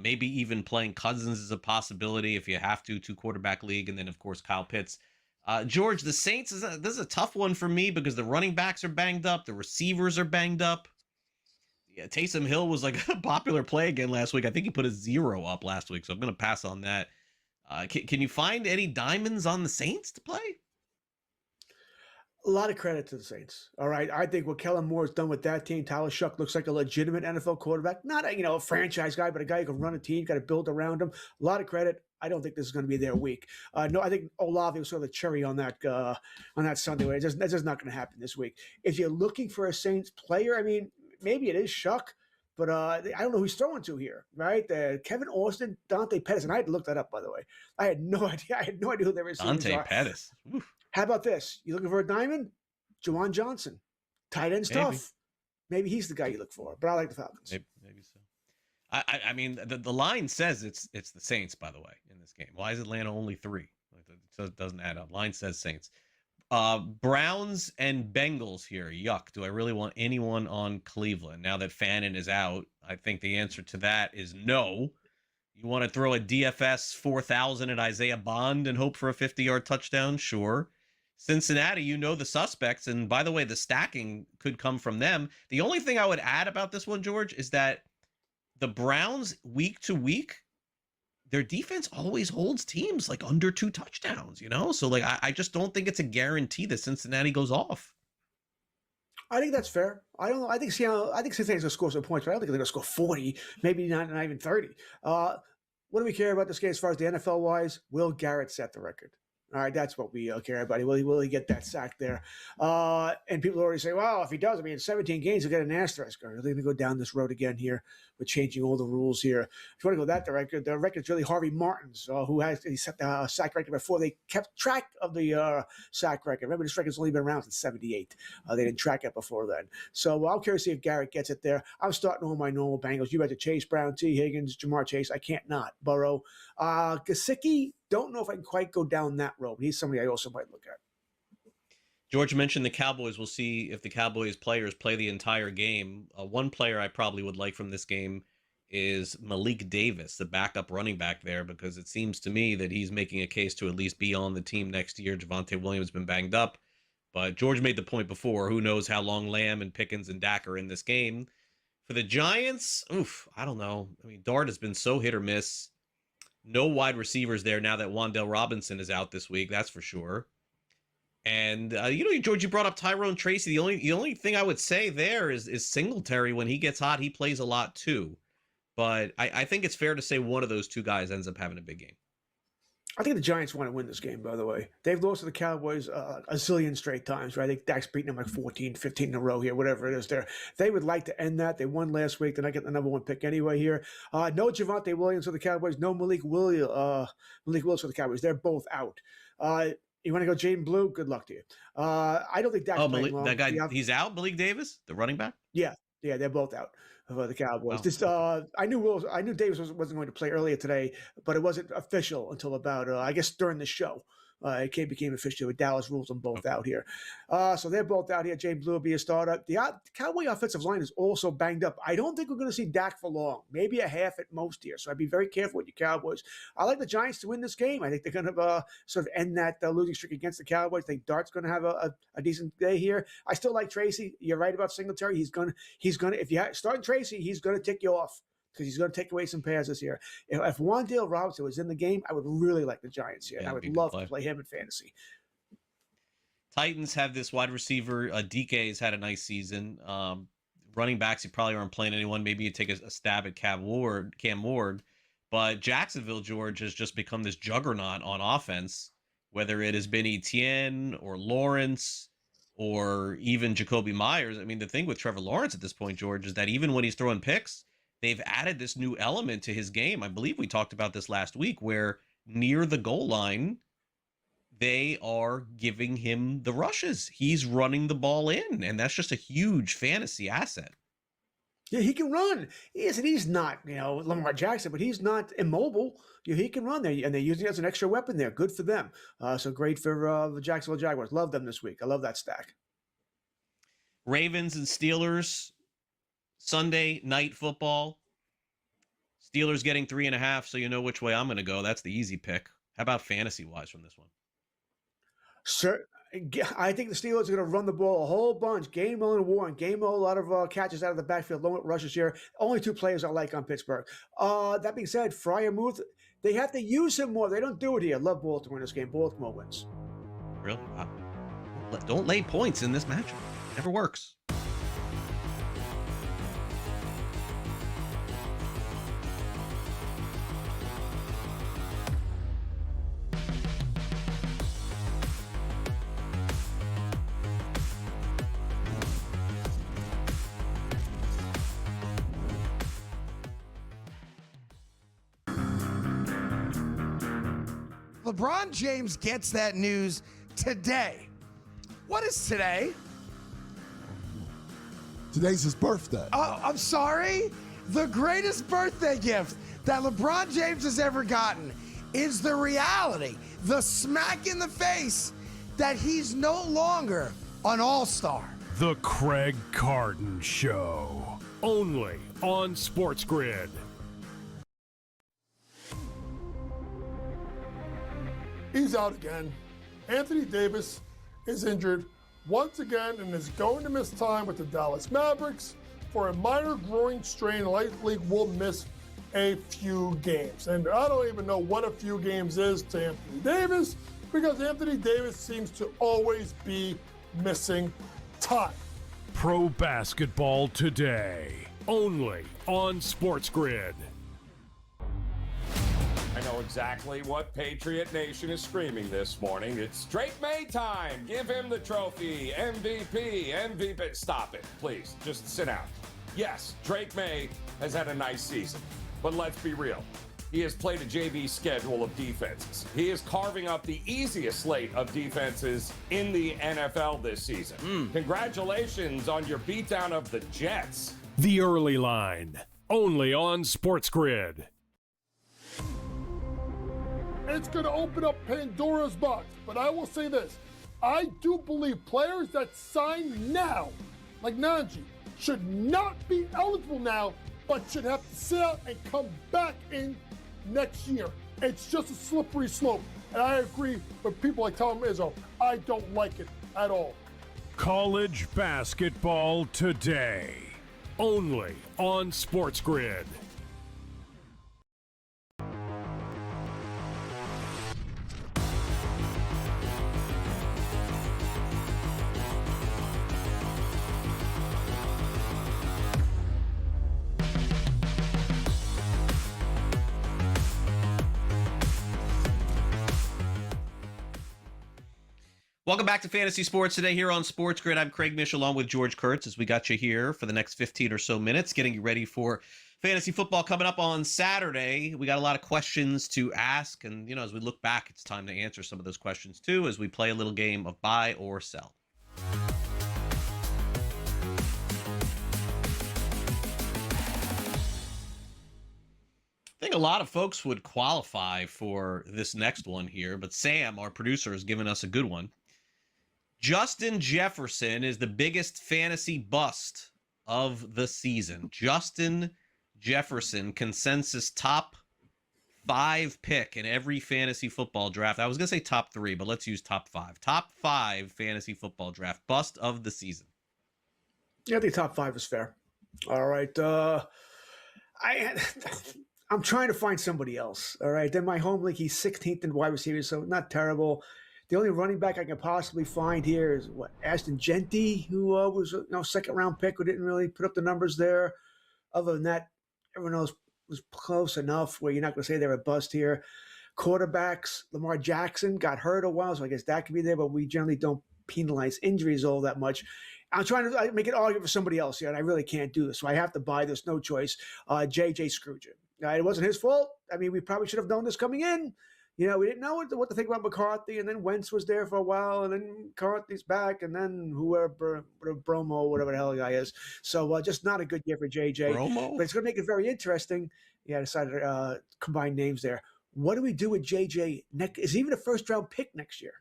Maybe even playing Cousins is a possibility if you have to, 2-quarterback league. And then, of course, Kyle Pitts. George, the Saints, this is a tough one for me because the running backs are banged up. The receivers are banged up. Yeah, Taysom Hill was like a popular play again last week. I think he put a 0 up last week, so I'm going to pass on that. Can you find any diamonds on the Saints to play? A lot of credit to the Saints. All right. I think what Kellen Moore has done with that team, Tyler Shuck looks like a legitimate NFL quarterback. Not a franchise guy, but a guy who can run a team, got to build around him. A lot of credit. I don't think this is going to be their week. No, I think Olave was sort of the cherry on that Sunday. That's just not going to happen this week. If you're looking for a Saints player, I mean, maybe it is Shuck, but I don't know who's throwing to here, right? Kevin Austin, Dante Pettis, and I had to look that up, by the way. I had no idea. I had no idea who their receivers Dante are. Pettis. Oof. How about this? You looking for a diamond? Juwan Johnson. Tight end stuff. Maybe he's the guy you look for, but I like the Falcons. Maybe so. I mean, the line says it's the Saints, by the way, in this game. Why is Atlanta only 3? It doesn't add up. Line says Saints. Browns and Bengals here. Yuck. Do I really want anyone on Cleveland? Now that Fannin is out, I think the answer to that is no. You want to throw a DFS 4,000 at Isaiah Bond and hope for a 50-yard touchdown? Sure. Cincinnati, you know the suspects. And by the way, the stacking could come from them. The only thing I would add about this one, George, is that the Browns, week to week, their defense always holds teams like under 2 touchdowns, you know? So, like, I just don't think it's a guarantee that Cincinnati goes off. I think that's fair. I don't know. I think Cincinnati's going to score some points, but I don't think they're going to score 40, maybe not even 30. What do we care about this game as far as the NFL-wise? Will Garrett set the record? All right, that's what we care about. Will he get that sack there? And people already say, well, if he does, I mean, in 17 games, he'll get an asterisk. Are they going to go down this road again here with changing all the rules here? If you want to go that direction, the record's really Harvey Martin's, he set the sack record before they kept track of the sack record. Remember, this record's only been around since 78. They didn't track it before then. So I'm curious to see if Garrett gets it there. I'm starting all my normal Bengals. You bet to Chase Brown, T. Higgins, Jamar Chase. I can't not. Burrow. Gesicki, don't know if I can quite go down that road. He's somebody I also might look at. George mentioned the Cowboys. We'll see if the Cowboys players play the entire game. One player I probably would like from this game is Malik Davis, the backup running back there, because it seems to me that he's making a case to at least be on the team next year. Javonte Williams has been banged up. But George made the point before, who knows how long Lamb and Pickens and Dak are in this game. For the Giants, I don't know. I mean, Dart has been so hit or miss. No wide receivers there now that Wan'Dale Robinson is out this week, that's for sure. And, George, you brought up Tyrone Tracy. The only thing I would say there is Singletary. When he gets hot, he plays a lot too. But I think it's fair to say one of those two guys ends up having a big game. I think the Giants want to win this game, by the way. They've lost to the Cowboys a zillion straight times, right? I think Dak's beaten them like 14, 15 in a row here, whatever it is there. They would like to end that. They won last week. They're not getting the number 1 pick anyway here. No Javonte Williams for the Cowboys. No Malik Willis for the Cowboys. They're both out. You want to go Jaden Blue? Good luck to you. I don't think Dak's playing long. That guy, he's out, Malik Davis, the running back? Yeah, they're both out for the Cowboys. Wow. I knew Davis wasn't going to play earlier today, but it wasn't official until about I guess during the show. It became official with Dallas rules them both out here. So they're both out here. James Blue will be a starter. The Cowboy offensive line is also banged up. I don't think we're going to see Dak for long. Maybe a half at most here. So I'd be very careful with your Cowboys. I like the Giants to win this game. I think they're going to sort of end that losing streak against the Cowboys. I think Dart's going to have a decent day here. I still like Tracy. You're right about Singletary. He's going to if you start Tracy, he's going to tick you off, because he's going to take away some passes here. If Wan'Dale Robinson was in the game, I would really like the Giants here. Yeah, I would love to play him in fantasy. Titans have this wide receiver. DK has had a nice season. Running backs, you probably aren't playing anyone. Maybe you take a stab at Cam Ward. But Jacksonville, George, has just become this juggernaut on offense, whether it has been Etienne or Lawrence or even Jacoby Myers. I mean, the thing with Trevor Lawrence at this point, George, is that even when he's throwing picks, they've added this new element to his game. I believe we talked about this last week, where near the goal line, they are giving him the rushes. He's running the ball in, and that's just a huge fantasy asset. Yeah, he can run. He's not, Lamar Jackson, but he's not immobile. He can run there, and they're using it as an extra weapon there. Good for them. So great for the Jacksonville Jaguars. Love them this week. I love that stack. Ravens and Steelers. Sunday night football. Steelers getting 3.5, so you know which way I'm going to go. That's the easy pick. How about fantasy-wise from this one? Sure. I think the Steelers are going to run the ball a whole bunch. Gainwell and Warren. Gainwell, a lot of catches out of the backfield. Low rushes here. Only 2 players I like on Pittsburgh. That being said, Freiermuth, they have to use him more. They don't do it here. Love Baltimore in this game. Baltimore wins. Really? Wow. Don't lay points in this matchup. Never works. LeBron James gets that news today. What is today? Today's his birthday. Oh, I'm sorry. The greatest birthday gift that LeBron James has ever gotten is the reality, the smack in the face that he's no longer an all-star. The Craig Carton Show. Only on SportsGrid. He's out again. Anthony Davis is injured once again and is going to miss time with the Dallas Mavericks for a minor groin strain. Likely will miss a few games. And I don't even know what a few games is to Anthony Davis, because Anthony Davis seems to always be missing time. Pro basketball today. Only on SportsGrid. I know exactly what Patriot Nation is screaming this morning. It's Drake May time. Give him the trophy. MVP. Stop it, please. Just sit down. Yes, Drake May has had a nice season, but let's be real. He has played a JV schedule of defenses. He is carving up the easiest slate of defenses in the NFL this season. Congratulations on your beatdown of the Jets. The Early Line. Only on SportsGrid. It's going to open up Pandora's box. But I will say this. I do believe players that sign now, like Najee, should not be eligible now, but should have to sit out and come back in next year. It's just a slippery slope. And I agree with people like Tom Izzo. I don't like it at all. College basketball today. Only on SportsGrid. Welcome back to Fantasy Sports Today here on SportsGrid. I'm Craig Mish along with George Kurtz as we got you here for the next 15 or so minutes, getting you ready for fantasy football coming up on Saturday. We got a lot of questions to ask, and as we look back, it's time to answer some of those questions too as we play a little game of buy or sell. I think a lot of folks would qualify for this next one here, but Sam, our producer, has given us a good one. Justin Jefferson is the biggest fantasy bust of the season. Justin Jefferson, consensus top 5 pick in every fantasy football draft. I was going to say top 3, but let's use top 5. Top 5 fantasy football draft bust of the season. Yeah, I think top 5 is fair. All right. I'm trying to find somebody else. All right. Then my home league, he's 16th in wide receivers, so not terrible. The only running back I can possibly find here is Ashton Genty, who was a second round pick who didn't really put up the numbers there. Other than that, everyone else was close enough where you're not going to say they're a bust here. Quarterbacks, Lamar Jackson got hurt a while, so I guess that could be there, but we generally don't penalize injuries all that much. I'm trying to make an argument for somebody else here, and I really can't do this, so I have to buy this. No choice. JJ Scrooge. It wasn't his fault. I mean, we probably should have known this coming in. We didn't know what to think about McCarthy, and then Wentz was there for a while, and then McCarthy's back, and then whoever, Bromo, whatever the hell the guy is. So just not a good year for JJ. Bromo? But it's going to make it very interesting. Yeah, I decided to combine names there. What do we do with JJ? Is he even a first-round pick next year?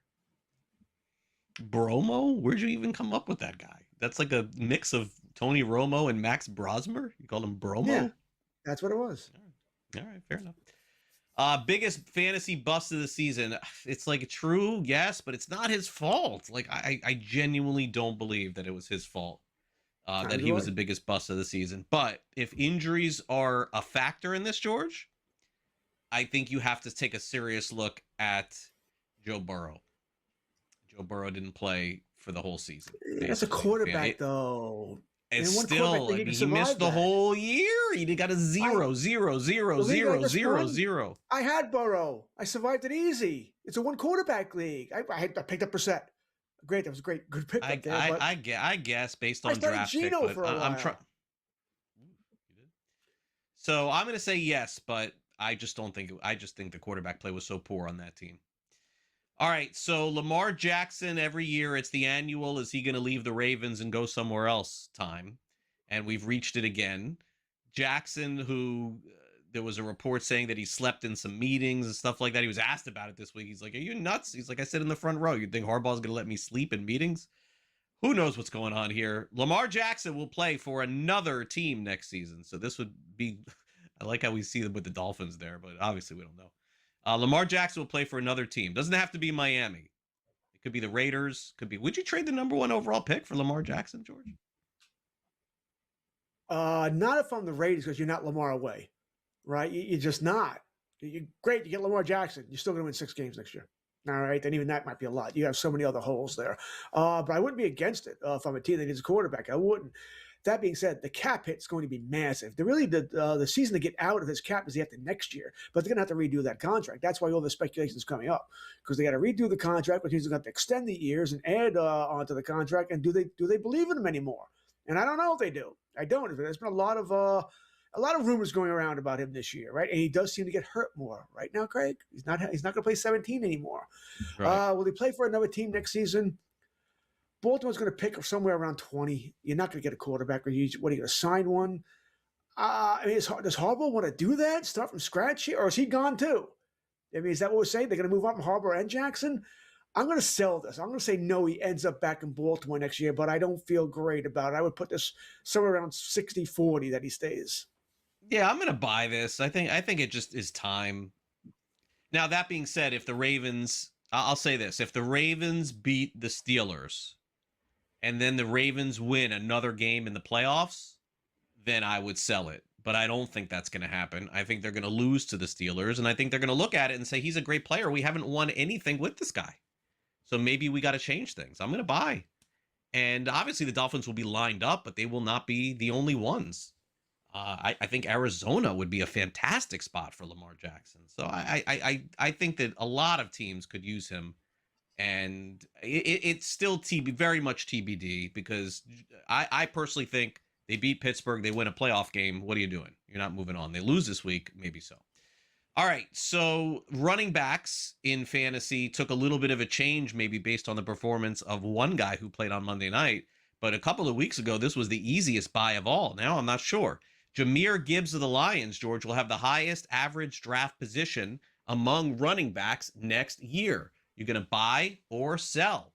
Bromo? Where'd you even come up with that guy? That's like a mix of Tony Romo and Max Brosmer? You called him Bromo? Yeah, that's what it was. All right, fair enough. Biggest fantasy bust of the season. It's like true, yes, but it's not his fault. Like I genuinely don't believe that it was his fault that he was the biggest bust of the season. But if injuries are a factor in this, George, I think you have to take a serious look at Joe Burrow. Joe Burrow didn't play for the whole season. That's a quarterback, though. It's still, he missed the whole year. He got a 0, 0, 0, 0, 0, 0. I had Burrow. I survived it easy. It's a one quarterback league. I picked up Brissett. Great, that was a good pick. I guess based on draft pick, but I'm trying. So I'm going to say yes, but I just don't think. I just think the quarterback play was so poor on that team. All right, so Lamar Jackson, every year it's the annual, is he going to leave the Ravens and go somewhere else time? And we've reached it again. Jackson, who there was a report saying that he slept in some meetings and stuff like that. He was asked about it this week. He's like, are you nuts? He's like, I sit in the front row. You think Harbaugh's going to let me sleep in meetings? Who knows what's going on here? Lamar Jackson will play for another team next season. So this would be, I like how we see them with the Dolphins there, but obviously we don't know. Lamar Jackson will play for another team. Doesn't have to be Miami. It could be the Raiders. Could be. Would you trade the number 1 overall pick for Lamar Jackson, George? Not if I'm the Raiders, because you're not Lamar away, right? You're just not. Great, you get Lamar Jackson. You're still going to win 6 games next year. All right, then even that might be a lot. You have so many other holes there. But I wouldn't be against it if I'm a team that needs a quarterback. I wouldn't. That being said, the cap hit's going to be massive. The season to get out of this cap is after next year, but they're going to have to redo that contract. That's why all the speculation is coming up, because they got to redo the contract, which means they're going to have to extend the years and add onto the contract. And do they believe in him anymore? And I don't know if they do. I don't. There's been a lot of rumors going around about him this year, right? And he does seem to get hurt more right now. Craig, he's not going to play 17 anymore. Right. Will he play for another team next season? Baltimore's going to pick somewhere around 20. You're not going to get a quarterback. What are you going to sign one? I mean, does Harbaugh want to do that? Start from scratch here? Or is he gone too? I mean, is that what we're saying? They're going to move up from Harbaugh and Jackson? I'm going to sell this. I'm going to say no, he ends up back in Baltimore next year, but I don't feel great about it. I would put this somewhere around 60-40 that he stays. Yeah, I'm going to buy this. I think it just is time. Now, that being said, if the Ravens, I'll say this, if the Ravens beat the Steelers and then the Ravens win another game in the playoffs, then I would sell it. But I don't think that's going to happen. I think they're going to lose to the Steelers, and I think they're going to look at it and say, he's a great player. We haven't won anything with this guy. So maybe we got to change things. I'm going to buy. And obviously the Dolphins will be lined up, but they will not be the only ones. I think Arizona would be a fantastic spot for Lamar Jackson. So I think that a lot of teams could use him. And it's still very much TBD, because I personally think they beat Pittsburgh, they win a playoff game. What are you doing? You're not moving on. They lose this week, maybe so. All right, so running backs in fantasy took a little bit of a change, maybe based on the performance of one guy who played on Monday night. But a couple of weeks ago, this was the easiest buy of all. Now I'm not sure. Jahmyr Gibbs of the Lions, George, will have the highest average draft position among running backs next year. You're going to buy or sell?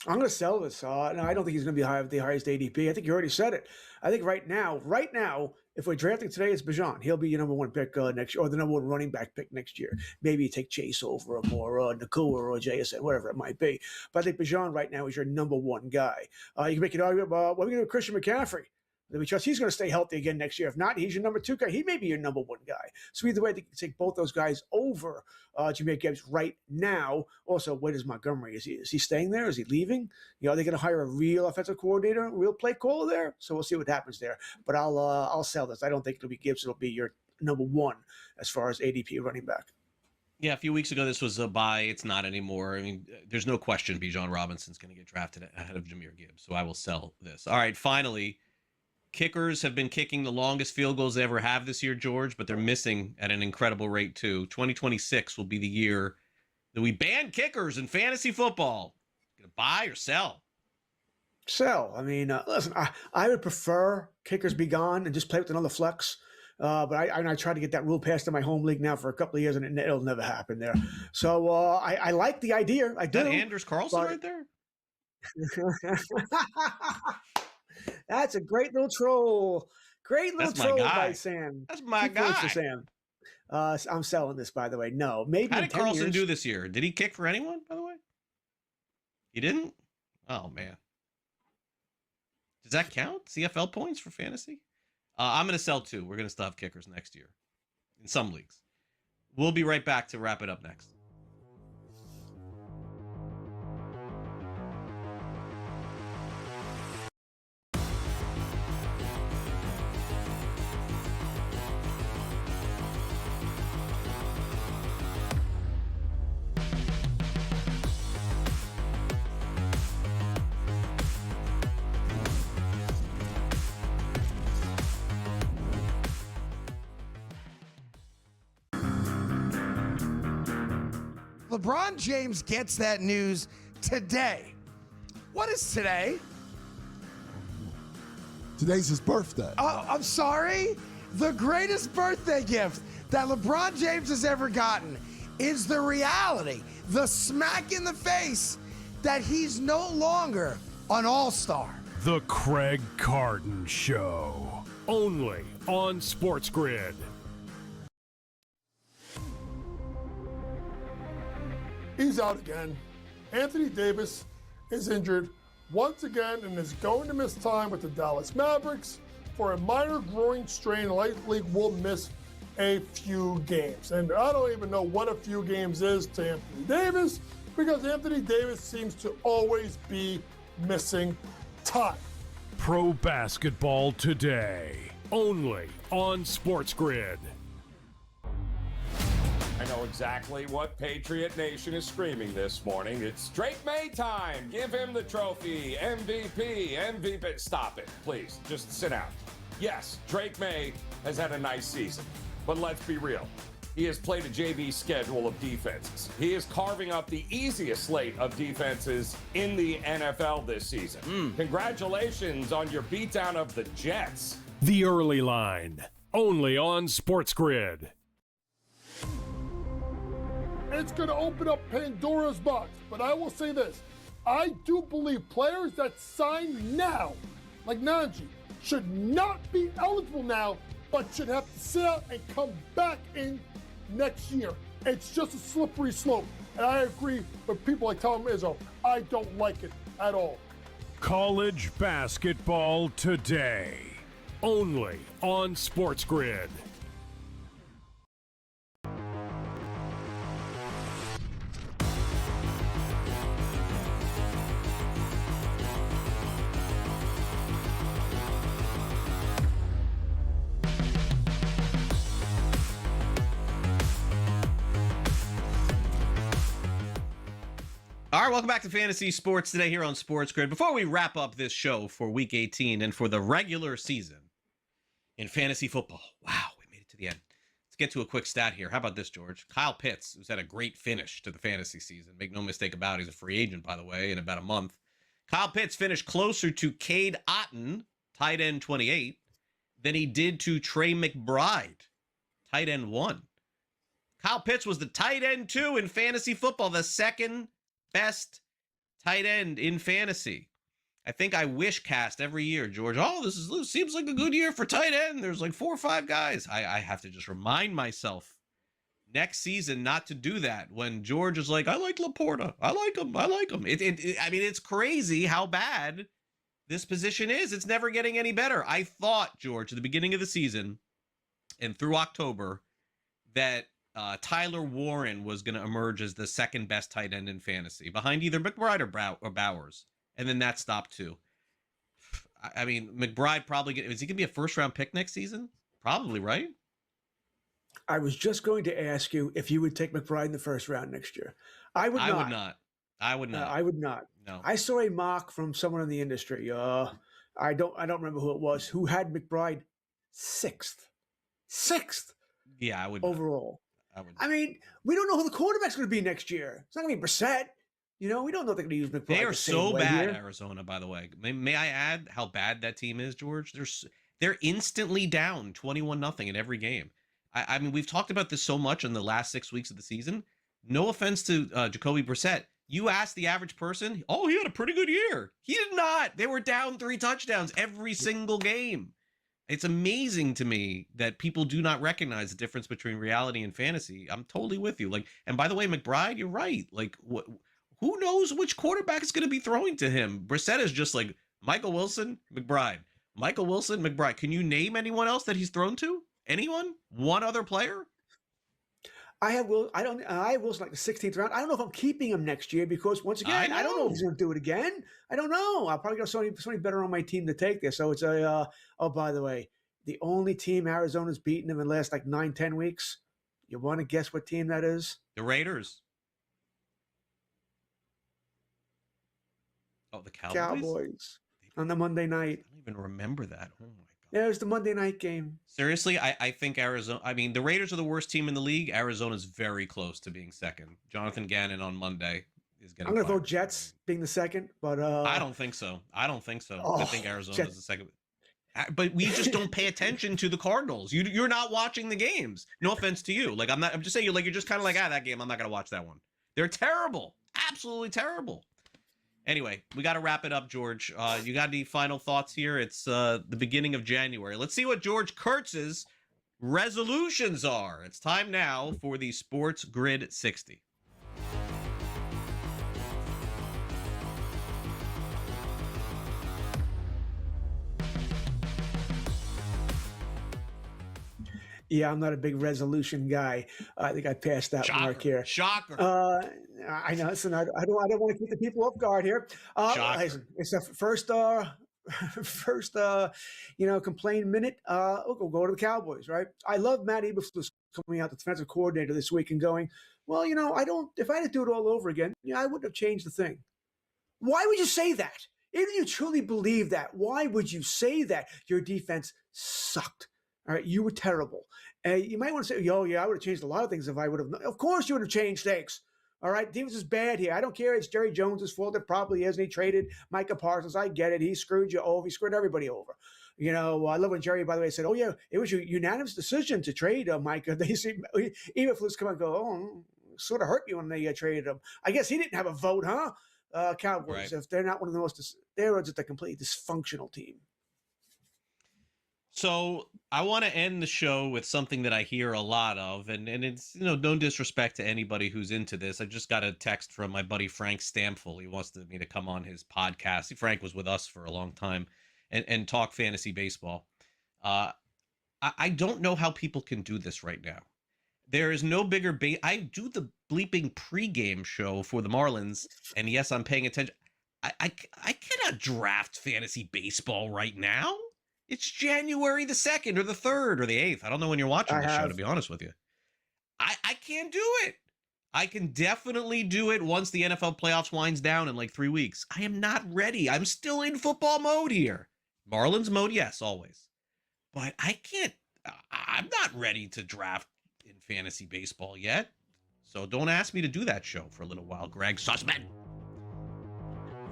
I'm going to sell this. No, I don't think he's going to be the highest ADP. I think you already said it. I think right now, if we're drafting today, it's Bijan. He'll be your number 1 pick next year, or the number 1 running back pick next year. Maybe you take Chase over him, or Nakua, or JSN, whatever it might be. But I think Bijan right now is your number 1 guy. You can make an argument about what are we going to do with Christian McCaffrey? Because he's going to stay healthy again next year. If not, he's your number 2 guy. He may be your number 1 guy. So either way, they can take both those guys over Jahmyr Gibbs right now. Also, where is Montgomery? Is he staying there? Is he leaving? Are they going to hire a real offensive coordinator, a real play caller there? So we'll see what happens there. But I'll sell this. I don't think it'll be Gibbs. It'll be your number 1 as far as ADP running back. Yeah, a few weeks ago, this was a buy. It's not anymore. I mean, there's no question Bijan Robinson's going to get drafted ahead of Jahmyr Gibbs. So I will sell this. All right, finally. Kickers have been kicking the longest field goals they ever have this year, George, but they're missing at an incredible rate, too. 2026 will be the year that we ban kickers in fantasy football. Gonna buy or sell? Sell. I mean, listen, I would prefer kickers be gone and just play with another flex. But I tried to get that rule passed in my home league now for a couple of years, and it'll never happen there. So I like the idea. I do. Is that Anders Carlson right there? That's a great little troll. Great little troll by Sam. That's my guy. For Sam. I'm selling this, by the way. No, maybe. How did Carlson do this year? Did he kick for anyone, by the way? He didn't? Oh, man. Does that count? CFL points for fantasy? I'm going to sell 2. We're going to still have kickers next year in some leagues. We'll be right back to wrap it up next. LeBron James gets that news today. What is today? Today's his birthday. Oh, I'm sorry. The greatest birthday gift that LeBron James has ever gotten is the reality, the smack in the face that he's no longer an all-star. The Craig Carton Show. Only on SportsGrid. He's out again. Anthony Davis is injured once again and is going to miss time with the Dallas Mavericks for a minor groin strain. Light League will miss a few games. And I don't even know what a few games is to Anthony Davis, because Anthony Davis seems to always be missing time. Pro basketball today. Only on SportsGrid. I know exactly what Patriot Nation is screaming this morning. It's Drake May time. Give him the trophy. MVP. Stop it, please. Just sit down. Yes, Drake May has had a nice season. But let's be real. He has played a JV schedule of defenses. He is carving up the easiest slate of defenses in the NFL this season. Congratulations on your beatdown of the Jets. The Early Line. Only on SportsGrid. It's going to open up Pandora's box. But I will say this. I do believe players that sign now, like Najee, should not be eligible now, but should have to sit out and come back in next year. It's just a slippery slope. And I agree with people like Tom Izzo. I don't like it at all. College basketball today. Only on SportsGrid. All right, welcome back to Fantasy Sports today here on SportsGrid. Before we wrap up this show for Week 18 and for the regular season in fantasy football, wow, we made it to the end. Let's get to a quick stat here. How about this, George? Kyle Pitts, who's had a great finish to the fantasy season. Make no mistake about it, he's a free agent, by the way, in about a month. Kyle Pitts finished closer to Cade Otton, tight end 28, than he did to Trey McBride, tight end 1. Kyle Pitts was the tight end 2 in fantasy football, the second best tight end in fantasy. I think I wish cast every year, George. Oh, this seems like a good year for tight end. There's like 4 or 5 guys. I have to just remind myself next season not to do that when George is like, I like Laporta. I like him. I mean, it's crazy how bad this position is. It's never getting any better. I thought, George, at the beginning of the season and through October that Tyler Warren was going to emerge as the second best tight end in fantasy, behind either McBride or Bowers. And then that stopped too. I mean, McBride probably is he going to be a first-round pick next season? Probably, right? I was just going to ask you if you would take McBride in the first round next year. I would not. I would not. I would not. No. I saw a mock from someone in the industry. I don't remember who it was, who had McBride sixth. Yeah, I would overall. I mean, we don't know who the quarterback's going to be next year. It's not going to be Brissett. You know, we don't know if they're going to use McBride. They are the same so way bad, here. Arizona, by the way. May I add how bad that team is, George? They're instantly down 21-0 in every game. I mean, we've talked about this so much in the last 6 weeks of the season. No offense to Jacoby Brissett. You ask the average person, oh, he had a pretty good year. He did not. They were down 3 touchdowns every single game. It's amazing to me that people do not recognize the difference between reality and fantasy. I'm totally with you. Like, and by the way, McBride, you're right. Like, who knows which quarterback is going to be throwing to him? Brissett is just like Michael Wilson, McBride. Michael Wilson, McBride. Can you name anyone else that he's thrown to? Anyone? One other player? I have Wilson like the 16th round. I don't know if I'm keeping him next year because once again, I don't know if he's going to do it again. I don't know. I'll probably got somebody better on my team to take this. So it's a oh, by the way, the only team Arizona's beaten him in the last like 9-10 weeks. You want to guess what team that is? The Raiders. Oh, the Cowboys? On the Monday night. I don't even remember that. Oh my Yeah, it was the Monday night game. Seriously, I think Arizona. I mean, the Raiders are the worst team in the league. Arizona's very close to being second. Jonathan Gannon on Monday is getting. I'm going to fired. vote Jets being the second, but I don't think so. I think Arizona's Jets. the second. But we just don't pay attention to the Cardinals. You're not watching the games. No offense to you. Like I'm just saying you're just kind of like, that game, I'm not gonna watch that one. They're terrible. Absolutely terrible. Anyway, we got to wrap it up, George. You got any final thoughts here? It's the beginning of January. Let's see what George Kurtz's resolutions are. It's time now for the Sports Grid 60. Yeah, I'm not a big resolution guy. I think I passed that mark here. Shocker. I know. Listen, I don't want to keep the people off guard here. Listen, it's the first complain minute. We'll go to the Cowboys, right? I love Matt Eberflus coming out, the defensive coordinator this week, and going, well, if I had to do it all over again, I wouldn't have changed the thing. Why would you say that? If you truly believe that, why would you say that? Your defense sucked. All right, you were terrible. You might want to say, I would have changed a lot of things if I would have. Of course you would have changed things. All right, defense is bad here. I don't care. It's Jerry Jones' fault. It probably is. And he traded Micah Parsons. I get it. He screwed you over. He screwed everybody over. I love when Jerry, by the way, said, it was a unanimous decision to trade Micah. They see Eberflus come and go, sort of hurt you when they traded him. I guess he didn't have a vote, huh? Cowboys, right. If they're not one of the most, they're just a completely dysfunctional team. So I want to end the show with something that I hear a lot of, and it's, no disrespect to anybody who's into this. I just got a text from my buddy Frank Stamfel. He wants me to come on his podcast. Frank was with us for a long time and talk fantasy baseball. I don't know how people can do this right now. There is no bigger I do the bleeping pregame show for the Marlins, and yes, I'm paying attention. I cannot draft fantasy baseball right now. It's January the 2nd or the 3rd or the 8th. I don't know when you're watching the show, to be honest with you. I can't do it. I can definitely do it once the NFL playoffs winds down in like 3 weeks. I am not ready. I'm still in football mode here. Marlins mode, yes, always. But I'm not ready to draft in fantasy baseball yet. So don't ask me to do that show for a little while, Greg Sussman.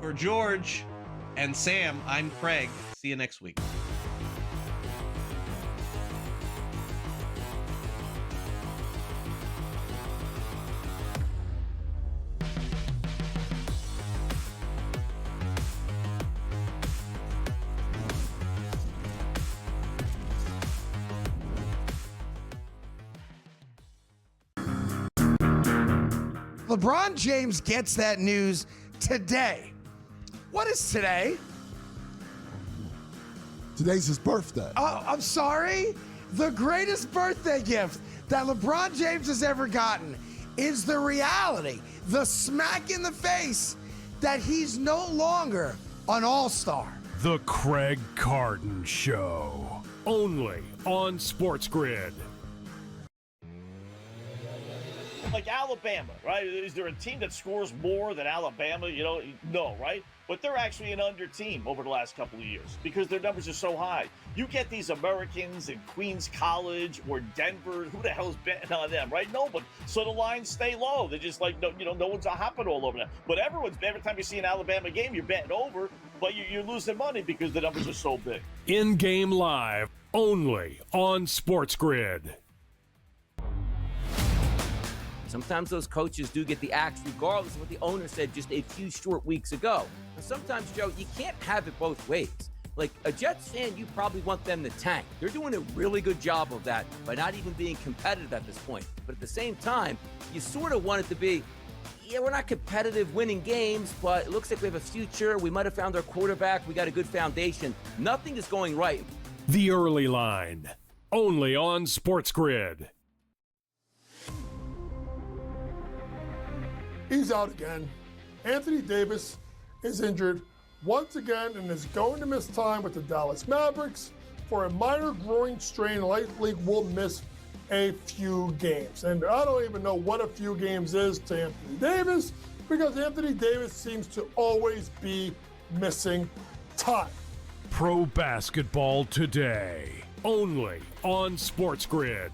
For George and Sam, I'm Craig. See you next week. LeBron James gets that news today. What is today? Today's his birthday. Oh, I'm sorry. The greatest birthday gift that LeBron James has ever gotten is the reality, the smack in the face that he's no longer an all-star. The Craig Carton Show. Only on SportsGrid. Like Alabama, right? Is there a team that scores more than Alabama? No, right? But they're actually an under team over the last couple of years because their numbers are so high. You get these Americans in Queens College or Denver. Who the hell's betting on them, right? No, but so the lines stay low. They're just like, no one's hopping all over them. But every time you see an Alabama game, you're betting over, but you're losing money because the numbers are so big. In-game live, only on SportsGrid. Sometimes those coaches do get the axe regardless of what the owner said just a few short weeks ago. And sometimes, Joe, you can't have it both ways. Like a Jets fan, you probably want them to tank. They're doing a really good job of that by not even being competitive at this point. But at the same time, you sort of want it to be, we're not competitive winning games, but it looks like we have a future. We might have found our quarterback. We got a good foundation. Nothing is going right. The Early Line, only on SportsGrid. He's out again. Anthony Davis is injured once again and is going to miss time with the Dallas Mavericks for a minor groin strain. Likely will miss a few games. And I don't even know what a few games is to Anthony Davis because Anthony Davis seems to always be missing time. pro basketball today. Only on SportsGrid.